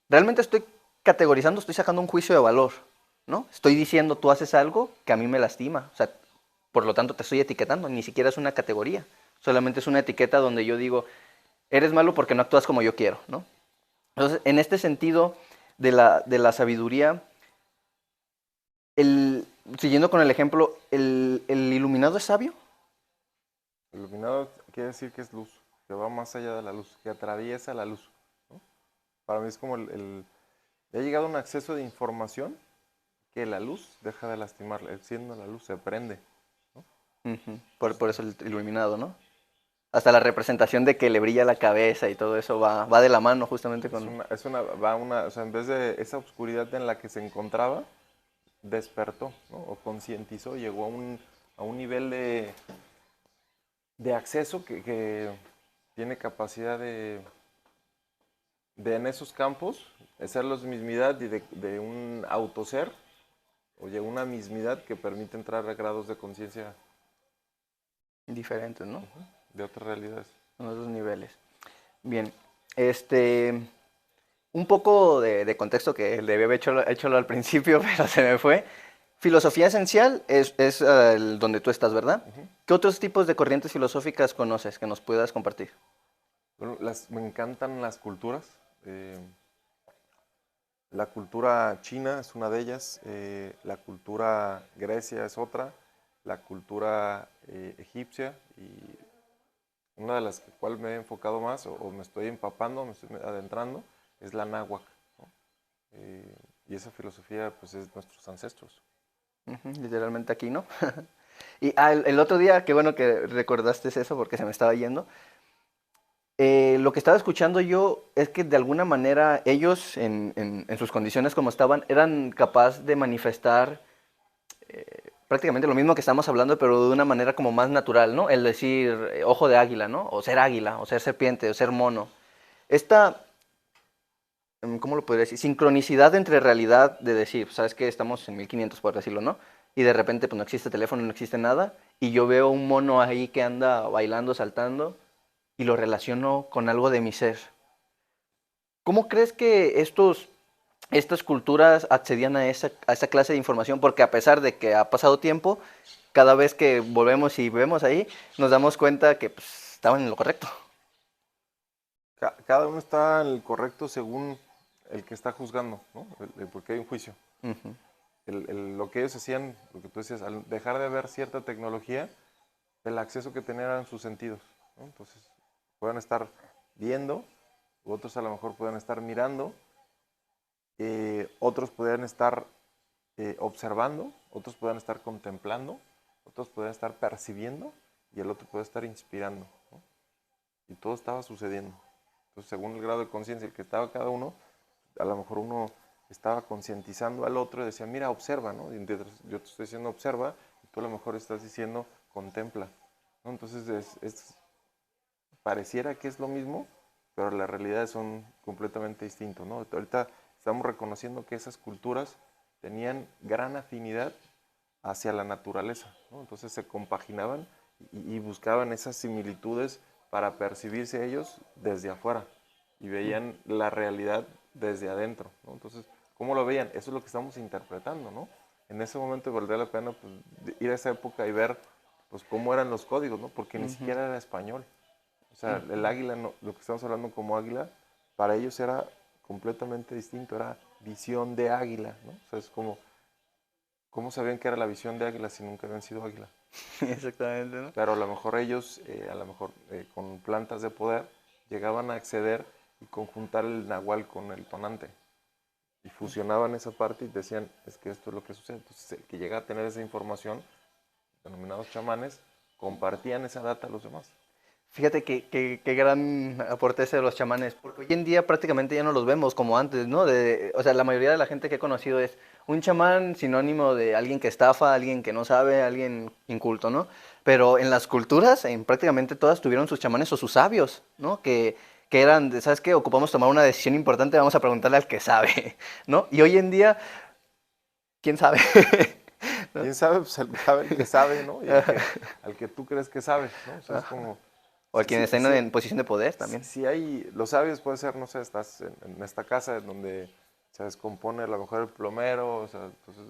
realmente estoy categorizando, estoy sacando un juicio de valor, ¿no? Estoy diciendo tú haces algo que a mí me lastima. O sea, por lo tanto te estoy etiquetando, ni siquiera es una categoría. Solamente es una etiqueta donde yo digo, eres malo porque no actúas como yo quiero, ¿no? Entonces, en este sentido de la sabiduría, el, siguiendo con el ejemplo, ¿el iluminado es sabio? Iluminado quiere decir que es luz, que va más allá de la luz, que atraviesa la luz, ¿no? Para mí es como ha llegado a un acceso de información que la luz deja de lastimarle, siendo la luz se prende, ¿no? Ujú. Por eso el iluminado, ¿no? Hasta la representación de que le brilla la cabeza y todo eso va de la mano justamente con... O sea, en vez de esa oscuridad en la que se encontraba, despertó, ¿no? O concientizó, llegó a un nivel de acceso que tiene capacidad de en esos campos, de ser la mismidad y de un autoser, oye, una mismidad que permite entrar a grados de conciencia diferentes, ¿no? de otras realidades. En otros niveles. Bien, este, un poco de contexto que debía haber hecho al principio, pero se me fue. Filosofía esencial es donde tú estás, ¿verdad? Ujú. ¿Qué otros tipos de corrientes filosóficas conoces que nos puedas compartir? Bueno, me encantan las culturas. La cultura china es una de ellas, la cultura grecia es otra, la cultura egipcia y una de las cuales me he enfocado más o me estoy empapando, me estoy adentrando, es la náhuatl, ¿no? Y esa filosofía pues es de nuestros ancestros. Ujú, literalmente aquí, ¿no? Y el otro día, qué bueno que recordaste eso porque se me estaba yendo. Lo que estaba escuchando yo es que de alguna manera ellos, en sus condiciones como estaban, eran capaces de manifestar prácticamente lo mismo que estamos hablando, pero de una manera como más natural, ¿no? El decir ojo de águila, o ser serpiente, o ser mono. Esta, ¿cómo lo podría decir? Sincronicidad entre realidad de decir, ¿sabes qué? Estamos en 1500, por decirlo, ¿no? Y de repente, pues no existe teléfono, no existe nada, y yo veo un mono ahí que anda bailando, saltando, y lo relaciono con algo de mi ser. ¿Cómo crees que estas culturas accedían a esa clase de información? Porque a pesar de que ha pasado tiempo, cada vez que volvemos y vemos ahí, nos damos cuenta que pues, estaban en lo correcto. Cada uno está en el correcto según el que está juzgando, ¿no? Porque hay un juicio. Ujú, Lo que ellos hacían, lo que tú decías, al dejar de ver cierta tecnología, el acceso que tenían eran sus sentidos, ¿no? Entonces, pueden estar viendo, otros a lo mejor pueden estar mirando, otros pueden estar observando, otros pueden estar contemplando, otros pueden estar percibiendo y el otro puede estar inspirando, ¿no? Y todo estaba sucediendo. Entonces, según el grado de conciencia que estaba cada uno, a lo mejor uno estaba concientizando al otro y decía, mira, observa, ¿no? Y yo te estoy diciendo observa, y tú a lo mejor estás diciendo contempla, ¿no? Entonces, pareciera que es lo mismo, pero las realidades son completamente distintas, ¿no? Ahorita estamos reconociendo que esas culturas tenían gran afinidad hacia la naturaleza, ¿no? Entonces se compaginaban y buscaban esas similitudes para percibirse ellos desde afuera y veían la realidad desde adentro, ¿no? Entonces, ¿cómo lo veían? Eso es lo que estamos interpretando, ¿no? En ese momento valdría la pena pues, ir a esa época y ver pues, cómo eran los códigos, ¿no? Porque ni siquiera era español. O sea, el águila, no, lo que estamos hablando como águila, para ellos era completamente distinto, era visión de águila, ¿no? O sea, es como, ¿cómo sabían que era la visión de águila si nunca habían sido águila? Exactamente, ¿no? Pero a lo mejor ellos, con plantas de poder, llegaban a acceder y conjuntar el nahual con el tonante. Y fusionaban esa parte y decían, es que esto es lo que sucede. Entonces, el que llega a tener esa información, denominados chamanes, compartían esa data a los demás. Fíjate que gran aporte ese de los chamanes, porque hoy en día prácticamente ya no los vemos como antes, ¿no? O sea, la mayoría de la gente que he conocido es un chamán sinónimo de alguien que estafa, alguien que no sabe, alguien inculto, ¿no? Pero en las culturas, en prácticamente todas tuvieron sus chamanes o sus sabios, ¿no? Que eran, ¿sabes qué? Ocupamos tomar una decisión importante, vamos a preguntarle al que sabe, ¿no? Y hoy en día, ¿quién sabe? ¿No? ¿Quién sabe? Pues sabe el que sabe, ¿no? Y al que tú crees que sabe, ¿no? O sea, es como, O a quienes estén en posición de poder también. si hay, los sabios puede ser, no sé, estás en esta casa en donde se descompone a lo mejor el plomero, o sea, entonces,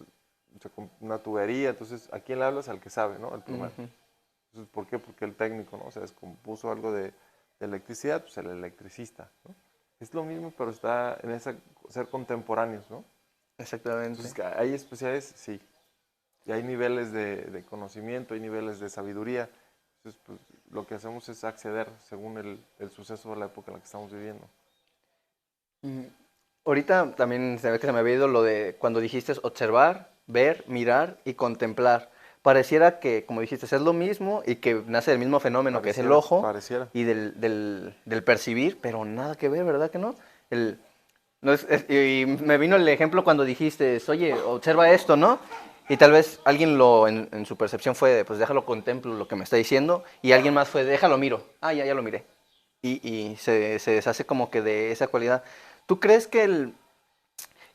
una tubería, entonces, ¿a quién le hablas? Al que sabe, ¿no? El plomero. Ujú. Entonces, ¿por qué? Porque el técnico, ¿no? Se descompuso algo de electricidad, pues el electricista, ¿no? Es lo mismo, pero está en esa, ser contemporáneos, ¿no? Exactamente. Entonces, ¿hay especialidades? Sí. Y hay niveles de conocimiento, hay niveles de sabiduría. Entonces, pues, lo que hacemos es acceder según el suceso de la época en la que estamos viviendo. Mm, Ahorita también se ve que se me había ido lo de cuando dijiste observar, ver, mirar y contemplar. Pareciera que, como dijiste, es lo mismo y que nace del mismo fenómeno que es el Pareciera, ojo pareciera. y del percibir, pero nada que ver, ¿verdad que no? El, no y me vino el ejemplo cuando dijiste, oye, observa esto, ¿no? Y tal vez alguien en su percepción fue, pues déjalo contemplo lo que me está diciendo, y alguien más fue, déjalo miro. Ah, ya lo miré. Y se deshace como que de esa cualidad. ¿Tú crees que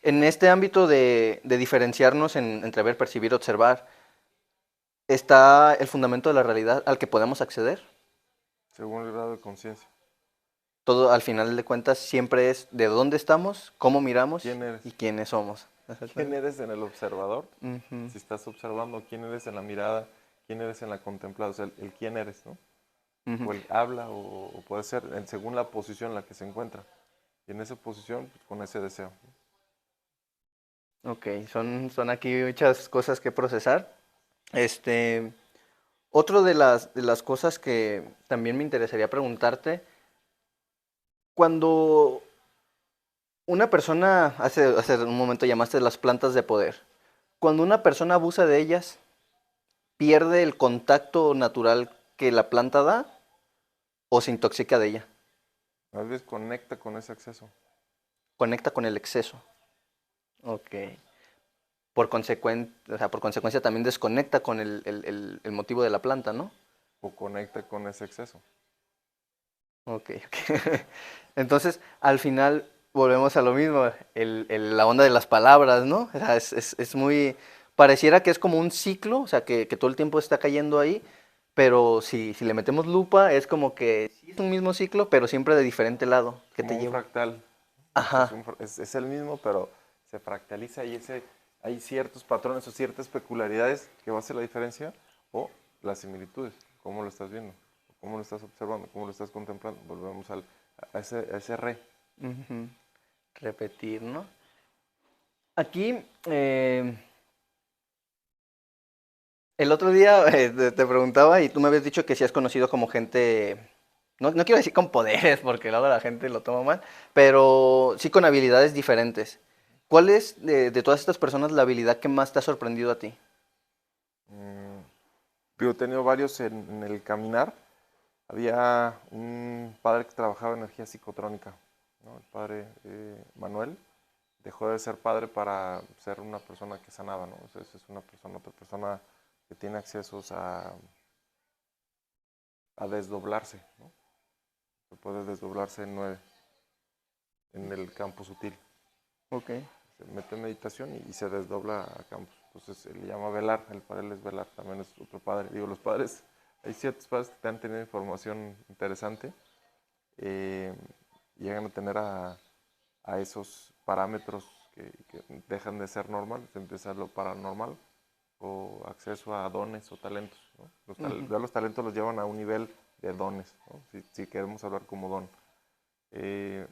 en este ámbito de diferenciarnos entre ver, percibir, observar, está el fundamento de la realidad al que podemos acceder? Según el grado de conciencia. Todo, al final de cuentas, siempre es de dónde estamos, cómo miramos ¿Quién eres? y quiénes somos. ¿Quién Exactamente. eres en el observador? Ujú. Si estás observando, ¿quién eres en la mirada? ¿Quién eres en la contemplada? O sea, el quién eres, ¿no? Ujú. O el habla, o puede ser según la posición en la que se encuentra. Y en esa posición, pues, con ese deseo. Ok, son aquí muchas cosas que procesar. Otro de las cosas que también me interesaría preguntarte, cuando una persona, hace un momento llamaste las plantas de poder, cuando una persona abusa de ellas, ¿pierde el contacto natural que la planta da o se intoxica de ella? A veces conecta con ese acceso. Conecta con el exceso. Ok. Por consecuencia también desconecta con el motivo de la planta, ¿no? O conecta con ese exceso. Ok, ok. Entonces, al final volvemos a lo mismo, la onda de las palabras, ¿no? O sea, es muy, pareciera que es como un ciclo, o sea, que todo el tiempo está cayendo ahí, pero si le metemos lupa, es como que sí es un mismo ciclo, pero siempre de diferente lado, que Como te un lleva. fractal. Ajá, Es el mismo, pero se fractaliza y hay ciertos patrones o ciertas peculiaridades que va a hacer la diferencia o las similitudes. ¿Cómo lo estás viendo? ¿Cómo lo estás observando? ¿Cómo lo estás contemplando? Volvemos a ese re. ujú. Repetir, ¿no? Aquí, el otro día te preguntaba y tú me habías dicho que si has conocido como gente, no quiero decir con poderes porque luego la gente lo toma mal, pero sí con habilidades diferentes. ¿Cuál es de todas estas personas la habilidad que más te ha sorprendido a ti? Mm, Yo he tenido varios en el caminar. Había un padre que trabajaba en energía psicotrónica, ¿no? El padre Manuel dejó de ser padre para ser una persona que sanaba, ¿no? O sea, es otra persona que tiene accesos a desdoblarse, ¿no? Se puede desdoblarse en 9, en el campo sutil. Ok. se mete en meditación y se desdobla a campos. Entonces se le llama velar, para él es velar, también es otro padre. Digo, los padres, hay ciertos padres que te han tenido información interesante, llegan a tener a esos parámetros que dejan de ser normal, se empieza lo paranormal, o acceso a dones o talentos, ¿no? Ya los talentos los llevan a un nivel de dones, ¿no? Si queremos hablar como don.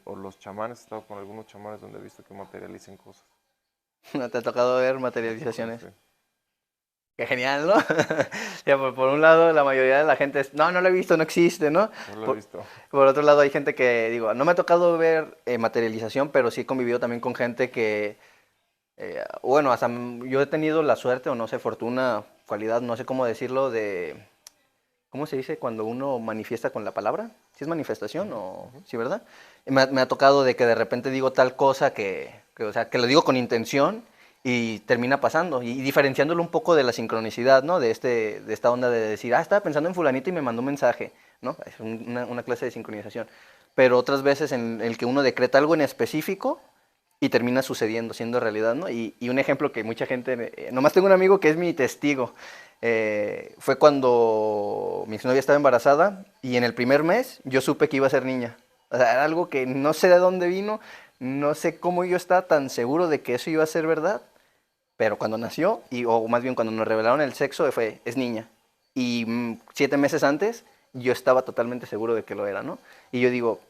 O los chamanes, he estado con algunos chamanes donde he visto que materialicen cosas. ¿No te ha tocado ver materializaciones? Sí, Qué genial, ¿no? Ya, por un lado, la mayoría de la gente es, no, no lo he visto, no existe, ¿no? yo lo he Por, visto. por otro lado, hay gente que, digo, no me ha tocado ver materialización, pero sí he convivido también con gente que, bueno, hasta yo he tenido la suerte, o no sé, fortuna, cualidad, no sé cómo decirlo, de, ¿cómo se dice cuando uno manifiesta con la palabra? ¿Sí es manifestación o sí, verdad? Me ha tocado de que de repente digo tal cosa o sea, que lo digo con intención y termina pasando. Y diferenciándolo un poco de la sincronicidad, ¿no? De esta onda de decir, estaba pensando en fulanito y me mandó un mensaje, ¿no? Es una clase de sincronización. Pero otras veces en el que uno decreta algo en específico y termina sucediendo, siendo realidad, ¿no? Y un ejemplo que mucha gente, nomás tengo un amigo que es mi testigo, fue cuando mi exnovia estaba embarazada y en el primer mes yo supe que iba a ser niña. O sea, era algo que no sé de dónde vino, no sé cómo yo estaba tan seguro de que eso iba a ser verdad, pero cuando nació, o más bien cuando nos revelaron el sexo, es niña. Y 7 meses antes yo estaba totalmente seguro de que lo era, ¿no? Y yo digo,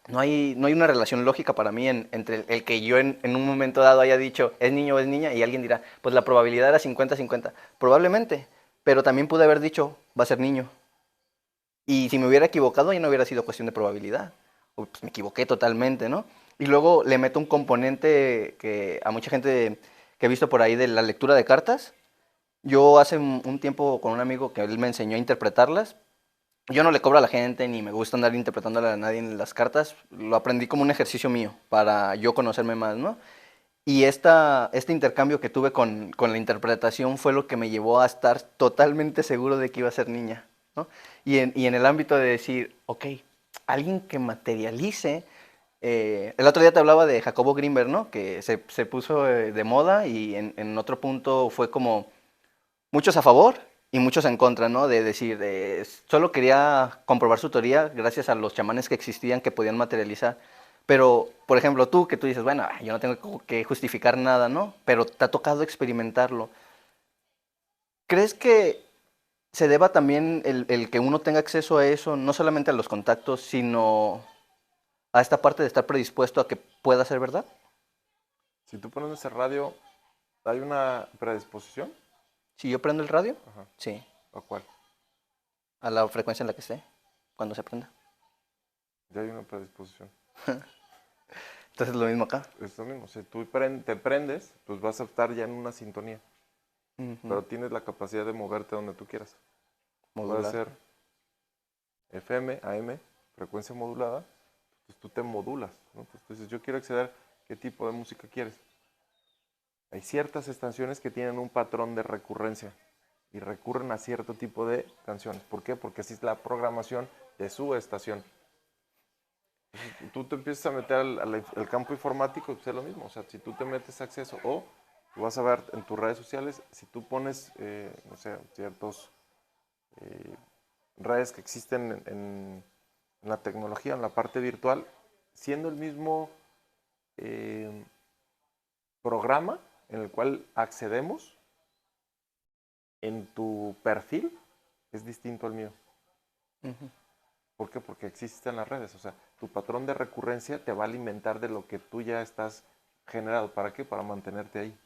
no hay una relación lógica para mí entre el que yo en un momento dado haya dicho es niño o es niña y alguien dirá, pues la probabilidad era 50-50. Probablemente, pero también pude haber dicho va a ser niño. Y si me hubiera equivocado ya no hubiera sido cuestión de probabilidad. Pues me equivoqué totalmente, ¿no? Y luego le meto un componente que a mucha gente que he visto por ahí de la lectura de cartas. Yo hace un tiempo con un amigo que él me enseñó a interpretarlas, yo no le cobro a la gente ni me gusta andar interpretándole a nadie en las cartas. Lo aprendí como un ejercicio mío para yo conocerme más, ¿no? Y este intercambio que tuve con la interpretación fue lo que me llevó a estar totalmente seguro de que iba a ser niña, ¿no? Y en el ámbito de decir, ok, alguien que materialice. El otro día te hablaba de Jacobo Grinberg, ¿no? Que se puso de moda y en otro punto fue como muchos a favor y muchos en contra, ¿no? De decir, solo quería comprobar su teoría gracias a los chamanes que existían que podían materializar. Pero, por ejemplo, tú que tú dices, bueno, yo no tengo que justificar nada, ¿no? Pero te ha tocado experimentarlo. ¿Crees que se deba también el que uno tenga acceso a eso, no solamente a los contactos, sino a esta parte de estar predispuesto a que pueda ser verdad? Si tú pones ese radio, ¿hay una predisposición? Si yo prendo el radio, Ajá. sí, ¿A cuál? a la frecuencia en la que esté, cuando se prenda. Ya hay una predisposición. Entonces lo mismo acá. Es lo mismo. Si tú te prendes, pues vas a estar ya en una sintonía. Ujú. Pero tienes la capacidad de moverte donde tú quieras. Puede Modular. ser FM, AM, frecuencia modulada. Pues tú te modulas, ¿no? Pues tú dices, yo quiero acceder, ¿qué tipo de música quieres? Hay ciertas estaciones que tienen un patrón de recurrencia y recurren a cierto tipo de canciones. ¿Por qué? Porque así es la programación de su estación. Entonces, tú te empiezas a meter al campo informático, pues es lo mismo. O sea, si tú te metes acceso o tú vas a ver en tus redes sociales, si tú pones, no sé, ciertos redes que existen en la tecnología, en la parte virtual, siendo el mismo programa en el cual accedemos, en tu perfil es distinto al mío. Ujú. ¿Por qué? Porque existe en las redes. O sea, tu patrón de recurrencia te va a alimentar de lo que tú ya estás generado. ¿Para qué? Para mantenerte ahí.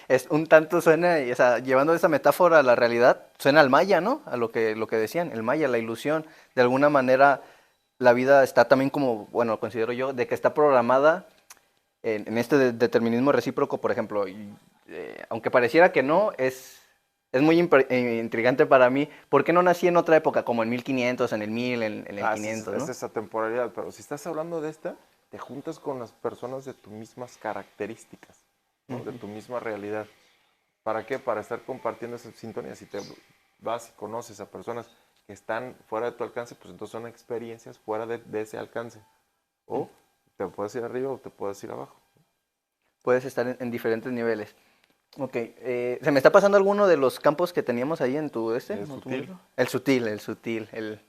Es un tanto suena, o sea, llevando esa metáfora a la realidad, suena al maya, ¿no? A lo que decían, el maya, la ilusión. De alguna manera, la vida está también como, bueno, considero yo, de que está programada en este determinismo recíproco, por ejemplo. Aunque pareciera que no, es muy intrigante para mí. ¿Por qué no nací en otra época, como en 1500, en el 1000, en el Ah, 500, es ¿no? esa temporalidad. Pero si estás hablando de esta, te juntas con las personas de tus mismas características, ¿no? De tu misma realidad. ¿Para qué? Para estar compartiendo esa sintonía. Si te vas y conoces a personas que están fuera de tu alcance, pues entonces son experiencias fuera de ese alcance. O te puedes ir arriba o te puedes ir abajo. Puedes estar en diferentes niveles. Ok, ¿se me está pasando alguno de los campos que teníamos ahí en tu El ¿no, tu sutil. modelo? El sutil,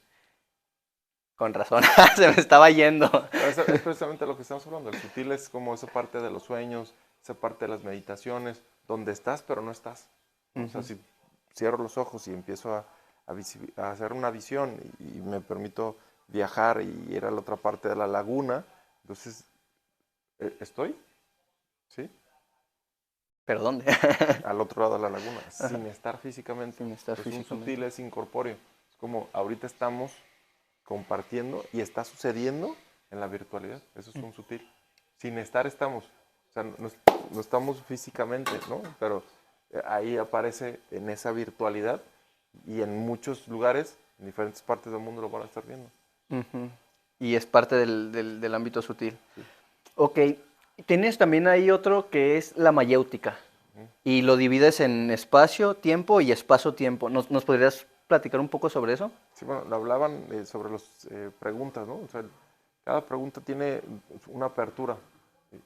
Con razón, se me estaba yendo. Pero es precisamente lo que estamos hablando. El sutil es como esa parte de los sueños, esa parte de las meditaciones, donde estás pero no estás, ¿no? O sea, Ujú, si cierro los ojos y empiezo a hacer una visión y me permito viajar y ir a la otra parte de la laguna, entonces estoy, ¿sí? ¿Pero dónde? Al otro lado de la laguna, Ajá, sin estar físicamente. sin estar Entonces un sutil físicamente. es incorpóreo. Es como ahorita estamos compartiendo y está sucediendo en la virtualidad. Eso es un sutil. Sin estar estamos. O sea, no estamos físicamente, ¿no? Pero ahí aparece en esa virtualidad y en muchos lugares, en diferentes partes del mundo lo van a estar viendo. Ujú. Y es parte del ámbito sutil. Sí. Ok, tienes también ahí otro que es la mayéutica. Ujú. Y lo divides en espacio, tiempo y espacio-tiempo. ¿Nos podrías platicar un poco sobre eso? Sí, bueno, hablaban sobre las preguntas, ¿no? O sea, cada pregunta tiene una apertura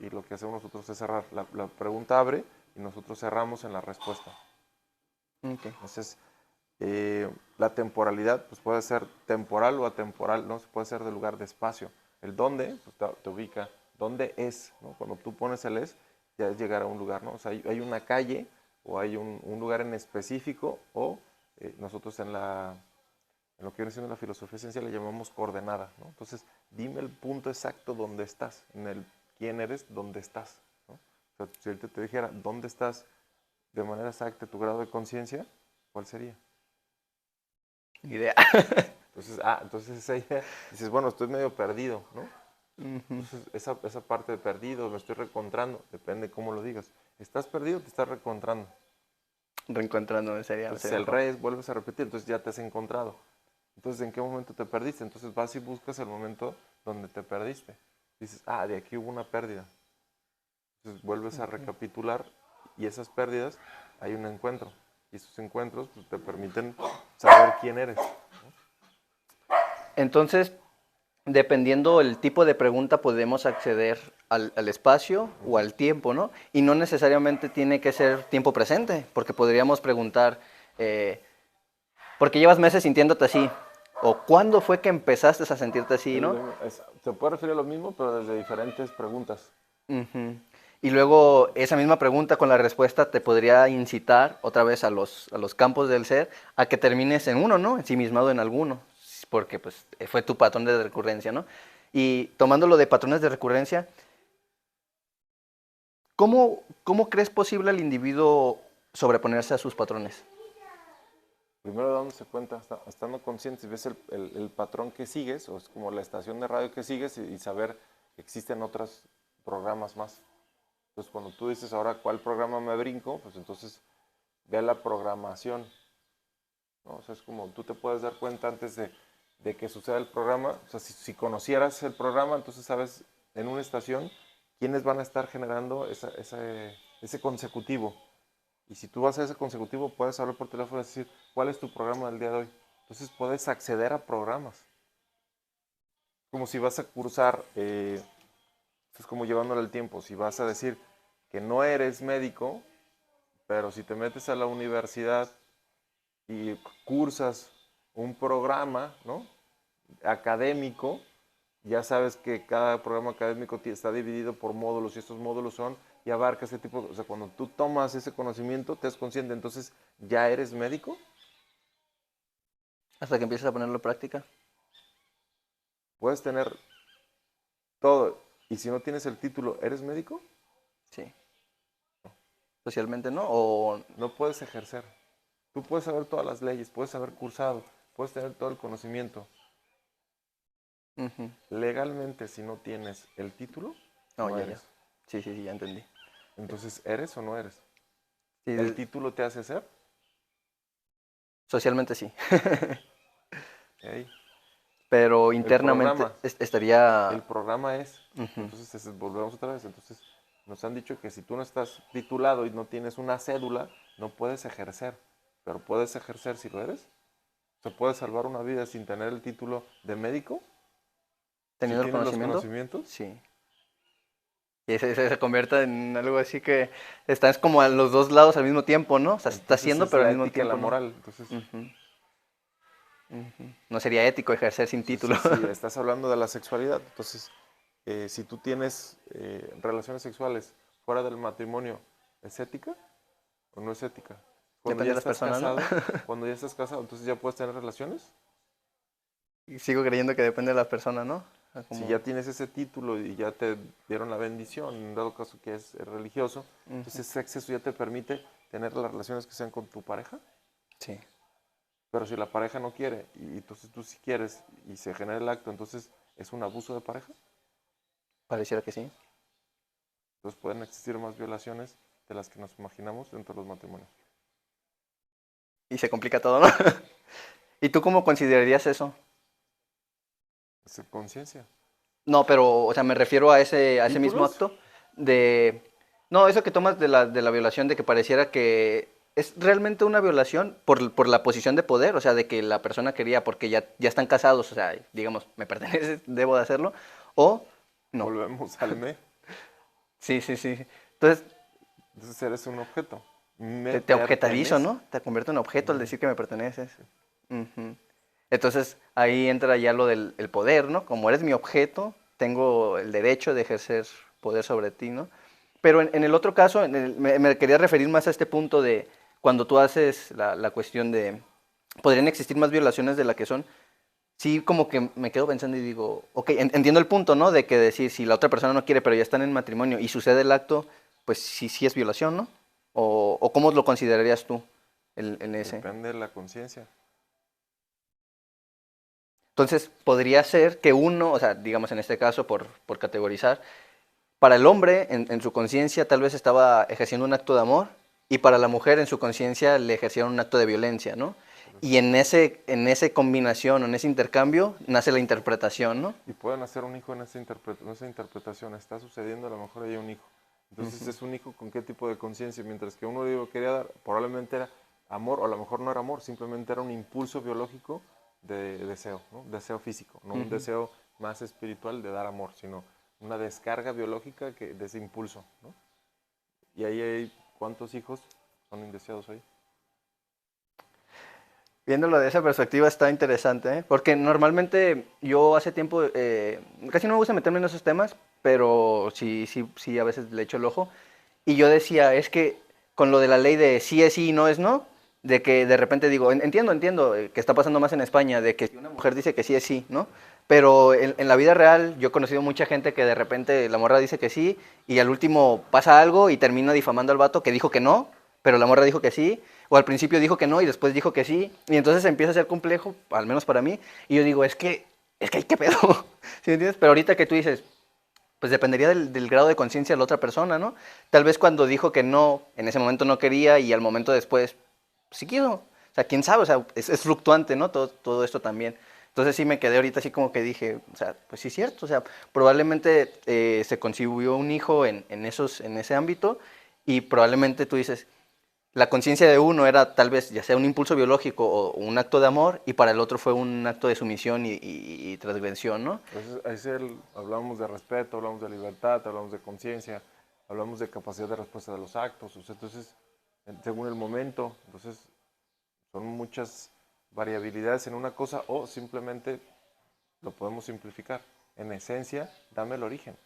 y lo que hacemos nosotros es cerrar. La pregunta abre y nosotros cerramos en la respuesta. Ok. Entonces, la temporalidad pues puede ser temporal o atemporal, ¿no? Puede ser de lugar de espacio. El dónde pues, te ubica, dónde es, ¿no? Cuando tú pones el es, ya es llegar a un lugar, ¿no? O sea, hay una calle o hay un lugar en específico o nosotros en lo que viene siendo la filosofía esencial le llamamos coordenada, ¿no? Entonces, dime el punto exacto donde estás, en el quién eres, dónde estás, ¿no? O sea, si ahorita te dijera dónde estás de manera exacta, tu grado de conciencia, ¿cuál sería? Idea. Entonces esa idea, dices, bueno, estoy medio perdido, ¿no? Ujú. Entonces esa parte de perdido, me estoy reencontrando, depende cómo lo digas. ¿Estás perdido o te estás reencontrando? Reencontrándome Entonces sería el mejor. re es, vuelves a repetir, entonces ya te has encontrado. Entonces, ¿en qué momento te perdiste? Entonces vas y buscas el momento donde te perdiste. Dices, de aquí hubo una pérdida. Entonces vuelves a Ok. recapitular y esas pérdidas hay un encuentro. Y esos encuentros pues, te permiten saber quién eres. Entonces, dependiendo el tipo de pregunta, podemos acceder al espacio o al tiempo, ¿no? Y no necesariamente tiene que ser tiempo presente, porque podríamos preguntar, eh, ¿por qué llevas meses sintiéndote así? ¿O cuándo fue que empezaste a sentirte así, no? Se puede referir a lo mismo, pero desde diferentes preguntas. Ujú. Y luego esa misma pregunta con la respuesta te podría incitar otra vez a los campos del ser a que termines en uno, ¿no? Ensimismado en alguno, porque pues fue tu patrón de recurrencia, ¿no? Y tomándolo de patrones de recurrencia, ¿cómo crees posible al individuo sobreponerse a sus patrones? Primero dándose cuenta, estando conscientes, ves el patrón que sigues, o es como la estación de radio que sigues, y saber que existen otros programas más. Entonces, cuando tú dices ahora cuál programa me brinco, pues entonces ve la programación, ¿no? O sea, es como tú te puedes dar cuenta antes de que suceda el programa. O sea, si conocieras el programa, entonces sabes en una estación quiénes van a estar generando ese consecutivo. Y si tú vas a ese consecutivo, puedes hablar por teléfono y decir, ¿cuál es tu programa del día de hoy? Entonces puedes acceder a programas. Como si vas a cursar, es como llevándole el tiempo. Si vas a decir que no eres médico, pero si te metes a la universidad y cursas un programa, ¿no? Académico, ya sabes que cada programa académico está dividido por módulos y estos módulos son y abarca ese tipo, o sea, cuando tú tomas ese conocimiento, te es consciente, entonces ya eres médico, Hasta que empieces a ponerlo en práctica. puedes tener todo y si no tienes el título, ¿eres médico? Sí. Socialmente, ¿no? O... No puedes ejercer. Tú puedes saber todas las leyes, puedes haber cursado, puedes tener todo el conocimiento. Ujú. Legalmente, si no tienes el título, No, no ya, ya. eres. Sí, sí, sí, ya entendí. Entonces, ¿eres o no eres? ¿El Sí, título te hace ser? socialmente sí. Okay. Pero El internamente programa, estaría... el programa es. Ujú. Entonces, volvemos otra vez. Entonces, nos han dicho que si tú no estás titulado y no tienes una cédula, no puedes ejercer. Pero puedes ejercer si lo eres. ¿Se puede salvar una vida sin tener el título de médico? Si Teniendo el tienes los conocimiento, conocimientos. sí. Y se convierta en algo así que estás como a los dos lados al mismo tiempo, ¿no? O sea, está Entonces haciendo, es pero al la mismo ética y tiempo la no. moral. Entonces, Ujú, ujú. No sería ético ejercer sin título. si estás hablando de la sexualidad, entonces, si tú tienes relaciones sexuales fuera del matrimonio, ¿es ética o no es ética? Cuando Depende ya de las estás personas, ¿no? casado, entonces ya puedes tener relaciones. Y sigo creyendo que depende de las personas, ¿no? O sea, Si como, ya tienes ese título y ya te dieron la bendición, en dado caso que es religioso, ujú, entonces ese acceso ya te permite tener las relaciones que sean con tu pareja. sí, Pero si la pareja no quiere y entonces tú sí quieres y se genera el acto, entonces es un abuso de pareja. pareciera que sí. Entonces pueden existir más violaciones de las que nos imaginamos dentro de los matrimonios. Y se complica todo, ¿no? ¿Y tú cómo considerarías eso? Es conciencia. No, pero, o sea, me refiero a ese mismo ¿Títulos? acto de... No, eso que tomas de la violación, de que pareciera que es realmente una violación por la posición de poder, o sea, de que la persona quería porque ya están casados, o sea, digamos, me pertenece, debo de hacerlo, o no. Volvemos al me. Sí, sí, sí. Entonces, Entonces eres un objeto. Me te objetarizo, pertenece. ¿no? Te convierto en objeto al Ujú. decir que me perteneces. Ujú. Entonces, ahí entra ya lo del el poder, ¿no? Como eres mi objeto, tengo el derecho de ejercer poder sobre ti, ¿no? Pero en el otro caso, me quería referir más a este punto de cuando tú haces la cuestión de, podrían existir más violaciones de la que son. Sí, como que me quedo pensando y digo, ok, entiendo el punto, ¿no? De que decir, si la otra persona no quiere, pero ya están en matrimonio y sucede el acto, pues sí, sí es violación, ¿no? O ¿cómo lo considerarías tú en ese? Depende de la conciencia. Entonces, podría ser que uno, o sea, digamos en este caso, por categorizar, para el hombre, en su conciencia, tal vez estaba ejerciendo un acto de amor, y para la mujer, en su conciencia, le ejercieron un acto de violencia, ¿no? Por Y eso. en ese combinación, en ese intercambio, nace la interpretación, ¿no? Y pueden hacer un hijo en esa interpretación. Está sucediendo, a lo mejor hay un hijo. Entonces Ujú, es un hijo con qué tipo de conciencia. Mientras que uno digo, quería dar, probablemente era amor, o a lo mejor no era amor, simplemente era un impulso biológico de deseo, ¿no? Deseo físico, no un ujú. deseo más espiritual de dar amor, sino una descarga biológica de ese impulso, ¿no? Y ahí hay cuántos hijos son indeseados ahí. Viéndolo de esa perspectiva está interesante, ¿eh? Porque normalmente yo hace tiempo, casi no me gusta meterme en esos temas, pero sí, sí, sí, a veces le echo el ojo. Y yo decía, es que con lo de la ley de sí es sí y no es no, de que de repente digo, entiendo que está pasando más en España, de que si una mujer dice que sí es sí, ¿no? Pero en la vida real yo he conocido mucha gente que de repente la morra dice que sí y al último pasa algo y termina difamando al vato que dijo que no, pero la morra dijo que sí, o al principio dijo que no y después dijo que sí, y entonces empieza a ser complejo, al menos para mí, y yo digo, es que hay que pedo, ¿sí me entiendes? Pero ahorita que tú dices, pues dependería del grado de conciencia de la otra persona, ¿no? Tal vez cuando dijo que no, en ese momento no quería y al momento después, sí quiso. O sea, quién sabe, o sea, es fluctuante, ¿no? Todo esto también. Entonces sí me quedé ahorita así como que dije, o sea, pues sí es cierto, o sea, probablemente se concibió un hijo en ese ámbito y probablemente tú dices, la conciencia de uno era tal vez ya sea un impulso biológico o un acto de amor y para el otro fue un acto de sumisión y transgresión, ¿no? Entonces, ahí hablamos de respeto, hablamos de libertad, hablamos de conciencia, hablamos de capacidad de respuesta de los actos. O sea, entonces, según el momento, entonces son muchas variabilidades en una cosa o simplemente lo podemos simplificar. En esencia, dame el origen,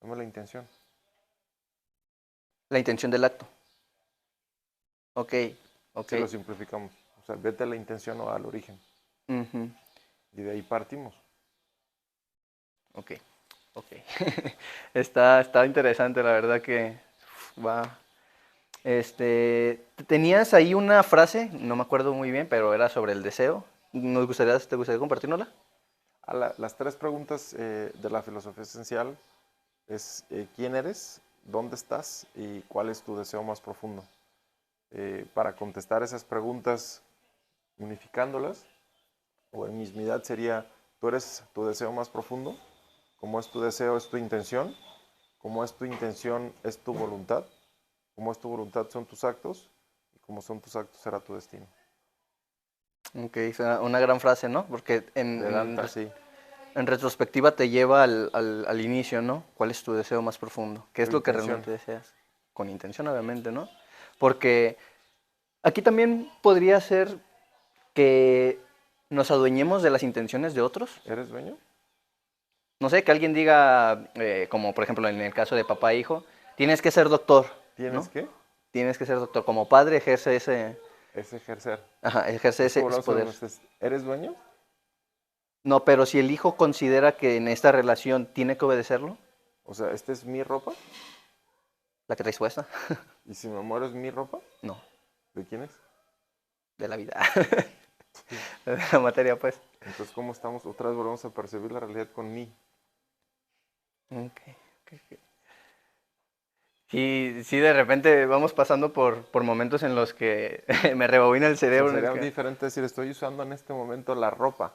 dame la intención. La intención del acto. Ok, ok. Si lo simplificamos, o sea, vete a la intención o al origen. Ujú, Y de ahí partimos. ok, ok. Está interesante, la verdad que va. Tenías ahí una frase, no me acuerdo muy bien, pero era sobre el deseo. ¿Te gustaría compartirnosla? Las tres preguntas de la filosofía esencial es quién eres, dónde estás y cuál es tu deseo más profundo. Para contestar esas preguntas, unificándolas, o en mismidad sería, tú eres tu deseo más profundo, como es tu deseo es tu intención, como es tu intención es tu voluntad, como es tu voluntad son tus actos, y como son tus actos será tu destino. Ok, es una gran frase, ¿no? Porque De Danta, sí. en retrospectiva te lleva al inicio, ¿no? ¿Cuál es tu deseo más profundo? ¿Qué es Tu lo que intención. realmente deseas? Con intención, obviamente, ¿no? Porque aquí también podría ser que nos adueñemos de las intenciones de otros. ¿Eres dueño? No sé, que alguien diga, como por ejemplo en el caso de papá e hijo, tienes que ser doctor, ¿Tienes ¿no? que? Tienes que ser doctor. Como padre ejerce Es ejercer. ajá, ejerce Es como ese hablamos sobre poder. nuestras- ¿Eres dueño? No, pero si el hijo considera que en esta relación tiene que obedecerlo, O sea, ¿esta es mi ropa? la que traes puesta, ¿Y si me muero es mi ropa? no, ¿De quién es? de la vida, Sí. de la materia, pues. Entonces, ¿cómo estamos? Otra vez volvemos a percibir la realidad con mí. Ok, ok. Sí, sí, de repente vamos pasando por momentos en los que me rebobina el O sea, cerebro. sería diferente decir, estoy usando en este momento la ropa.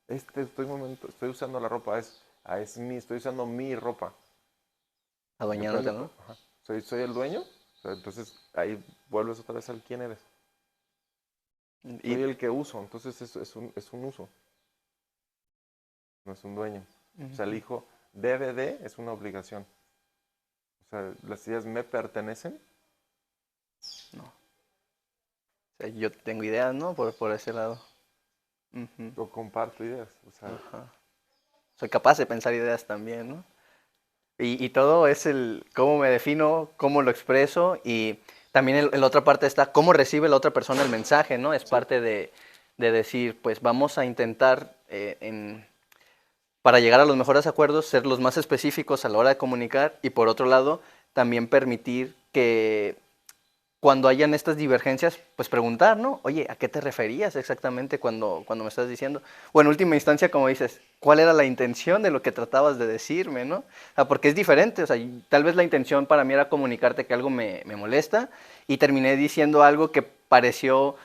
Estoy usando la ropa, es mi, estoy usando mi ropa. Adueñándote, Depende, ¿no? ajá. Soy el dueño, o sea, entonces ahí vuelves otra vez al quién eres. Soy Y, el que uso, entonces es un uso, no es un dueño. O sea, el hijo debe de, es una obligación. O sea, las ideas me pertenecen. no. O sea, yo tengo ideas, ¿no? Por ese lado. Ujú. O comparto ideas. O sea, Ajá. Soy capaz de pensar ideas también, ¿no? Y todo es el cómo me defino, cómo lo expreso y también en la otra parte está cómo recibe la otra persona el mensaje, ¿no? Es sí, parte de decir, pues vamos a intentar, para llegar a los mejores acuerdos, ser los más específicos a la hora de comunicar y por otro lado, también permitir que cuando hayan estas divergencias, pues preguntar, ¿no? Oye, ¿a qué te referías exactamente cuando me estás diciendo? O en última instancia, como dices, ¿cuál era la intención de lo que tratabas de decirme, ¿no? O sea, porque es diferente, o sea, tal vez la intención para mí era comunicarte que algo me molesta y terminé diciendo algo que pareció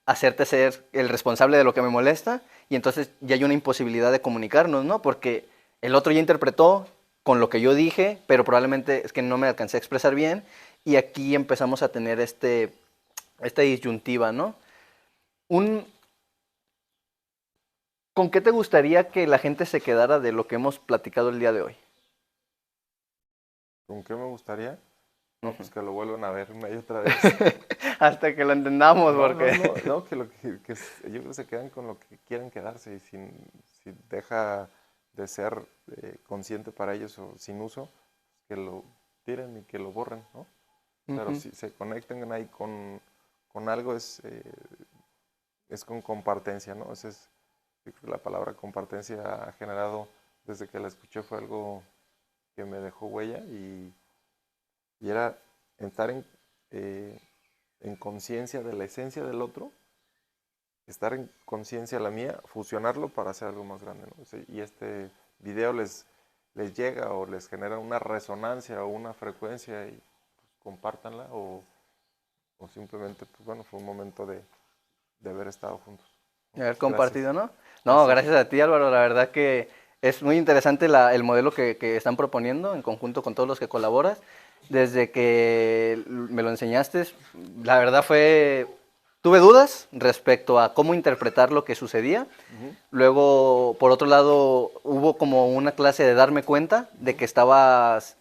hacerte ser el responsable de lo que me molesta y entonces ya hay una imposibilidad de comunicarnos, ¿no? Porque el otro ya interpretó con lo que yo dije, pero probablemente es que no me alcancé a expresar bien y aquí empezamos a tener esta disyuntiva, ¿no? Un, ¿Con qué te gustaría que la gente se quedara de lo que hemos platicado el día de hoy? ¿con qué me gustaría? No, Ujú. pues que lo vuelvan a ver una y otra vez. Hasta que lo entendamos, porque... No, yo creo que se quedan con lo que quieren quedarse y si deja de ser consciente para ellos o sin uso, que lo tiren y que lo borren, ¿no? Pero Ujú. si se conectan ahí con algo es con compartencia, ¿no? Yo creo que la palabra compartencia ha generado, desde que la escuché fue algo que me dejó huella y era estar eh, en conciencia de la esencia del otro, estar en conciencia la mía, fusionarlo para hacer algo más grande, ¿no? Sí, y este video les llega o les genera una resonancia o una frecuencia y pues, compártanla o simplemente, pues bueno, fue un momento de haber estado juntos. Haber Gracias. compartido, ¿no? No, Gracias. gracias a ti, Álvaro. La verdad que es muy interesante el modelo que están proponiendo en conjunto con todos los que colaboras. Desde que me lo enseñaste, la verdad fue... Tuve dudas respecto a cómo interpretar lo que sucedía. Ujú, Luego, por otro lado, hubo como una clase de darme cuenta de ujú. que estabas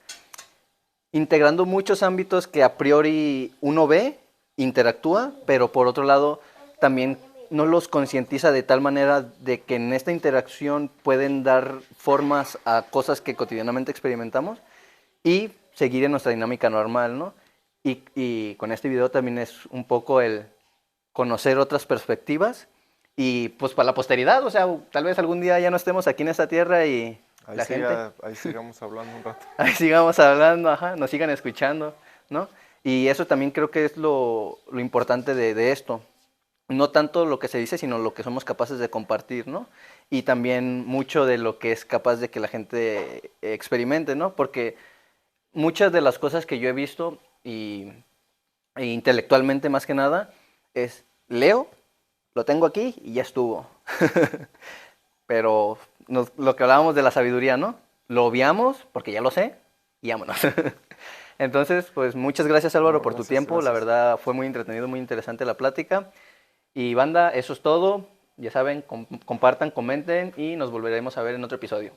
integrando muchos ámbitos que a priori uno ve, interactúa, pero por otro lado también no los concientiza de tal manera de que en esta interacción pueden dar formas a cosas que cotidianamente experimentamos y seguir en nuestra dinámica normal, ¿no? Y con este video también es un poco el conocer otras perspectivas y pues para la posteridad, o sea, tal vez algún día ya no estemos aquí en esta tierra y la gente Ahí sigamos hablando un rato. ahí sigamos hablando, ajá, nos sigan escuchando, ¿no? Y eso también creo que es lo importante de esto. No tanto lo que se dice, sino lo que somos capaces de compartir, ¿no? Y también mucho de lo que es capaz de que la gente experimente, ¿no? Porque muchas de las cosas que yo he visto, e intelectualmente más que nada, es leo, lo tengo aquí y ya estuvo. Pero lo que hablábamos de la sabiduría, ¿no? Lo obviamos porque ya lo sé y vámonos. Entonces, pues muchas gracias Álvaro No, por tu gracias, tiempo. La gracias. verdad fue muy entretenido, muy interesante la plática. Y banda, eso es todo. Ya saben, compartan, comenten y nos volveremos a ver en otro episodio.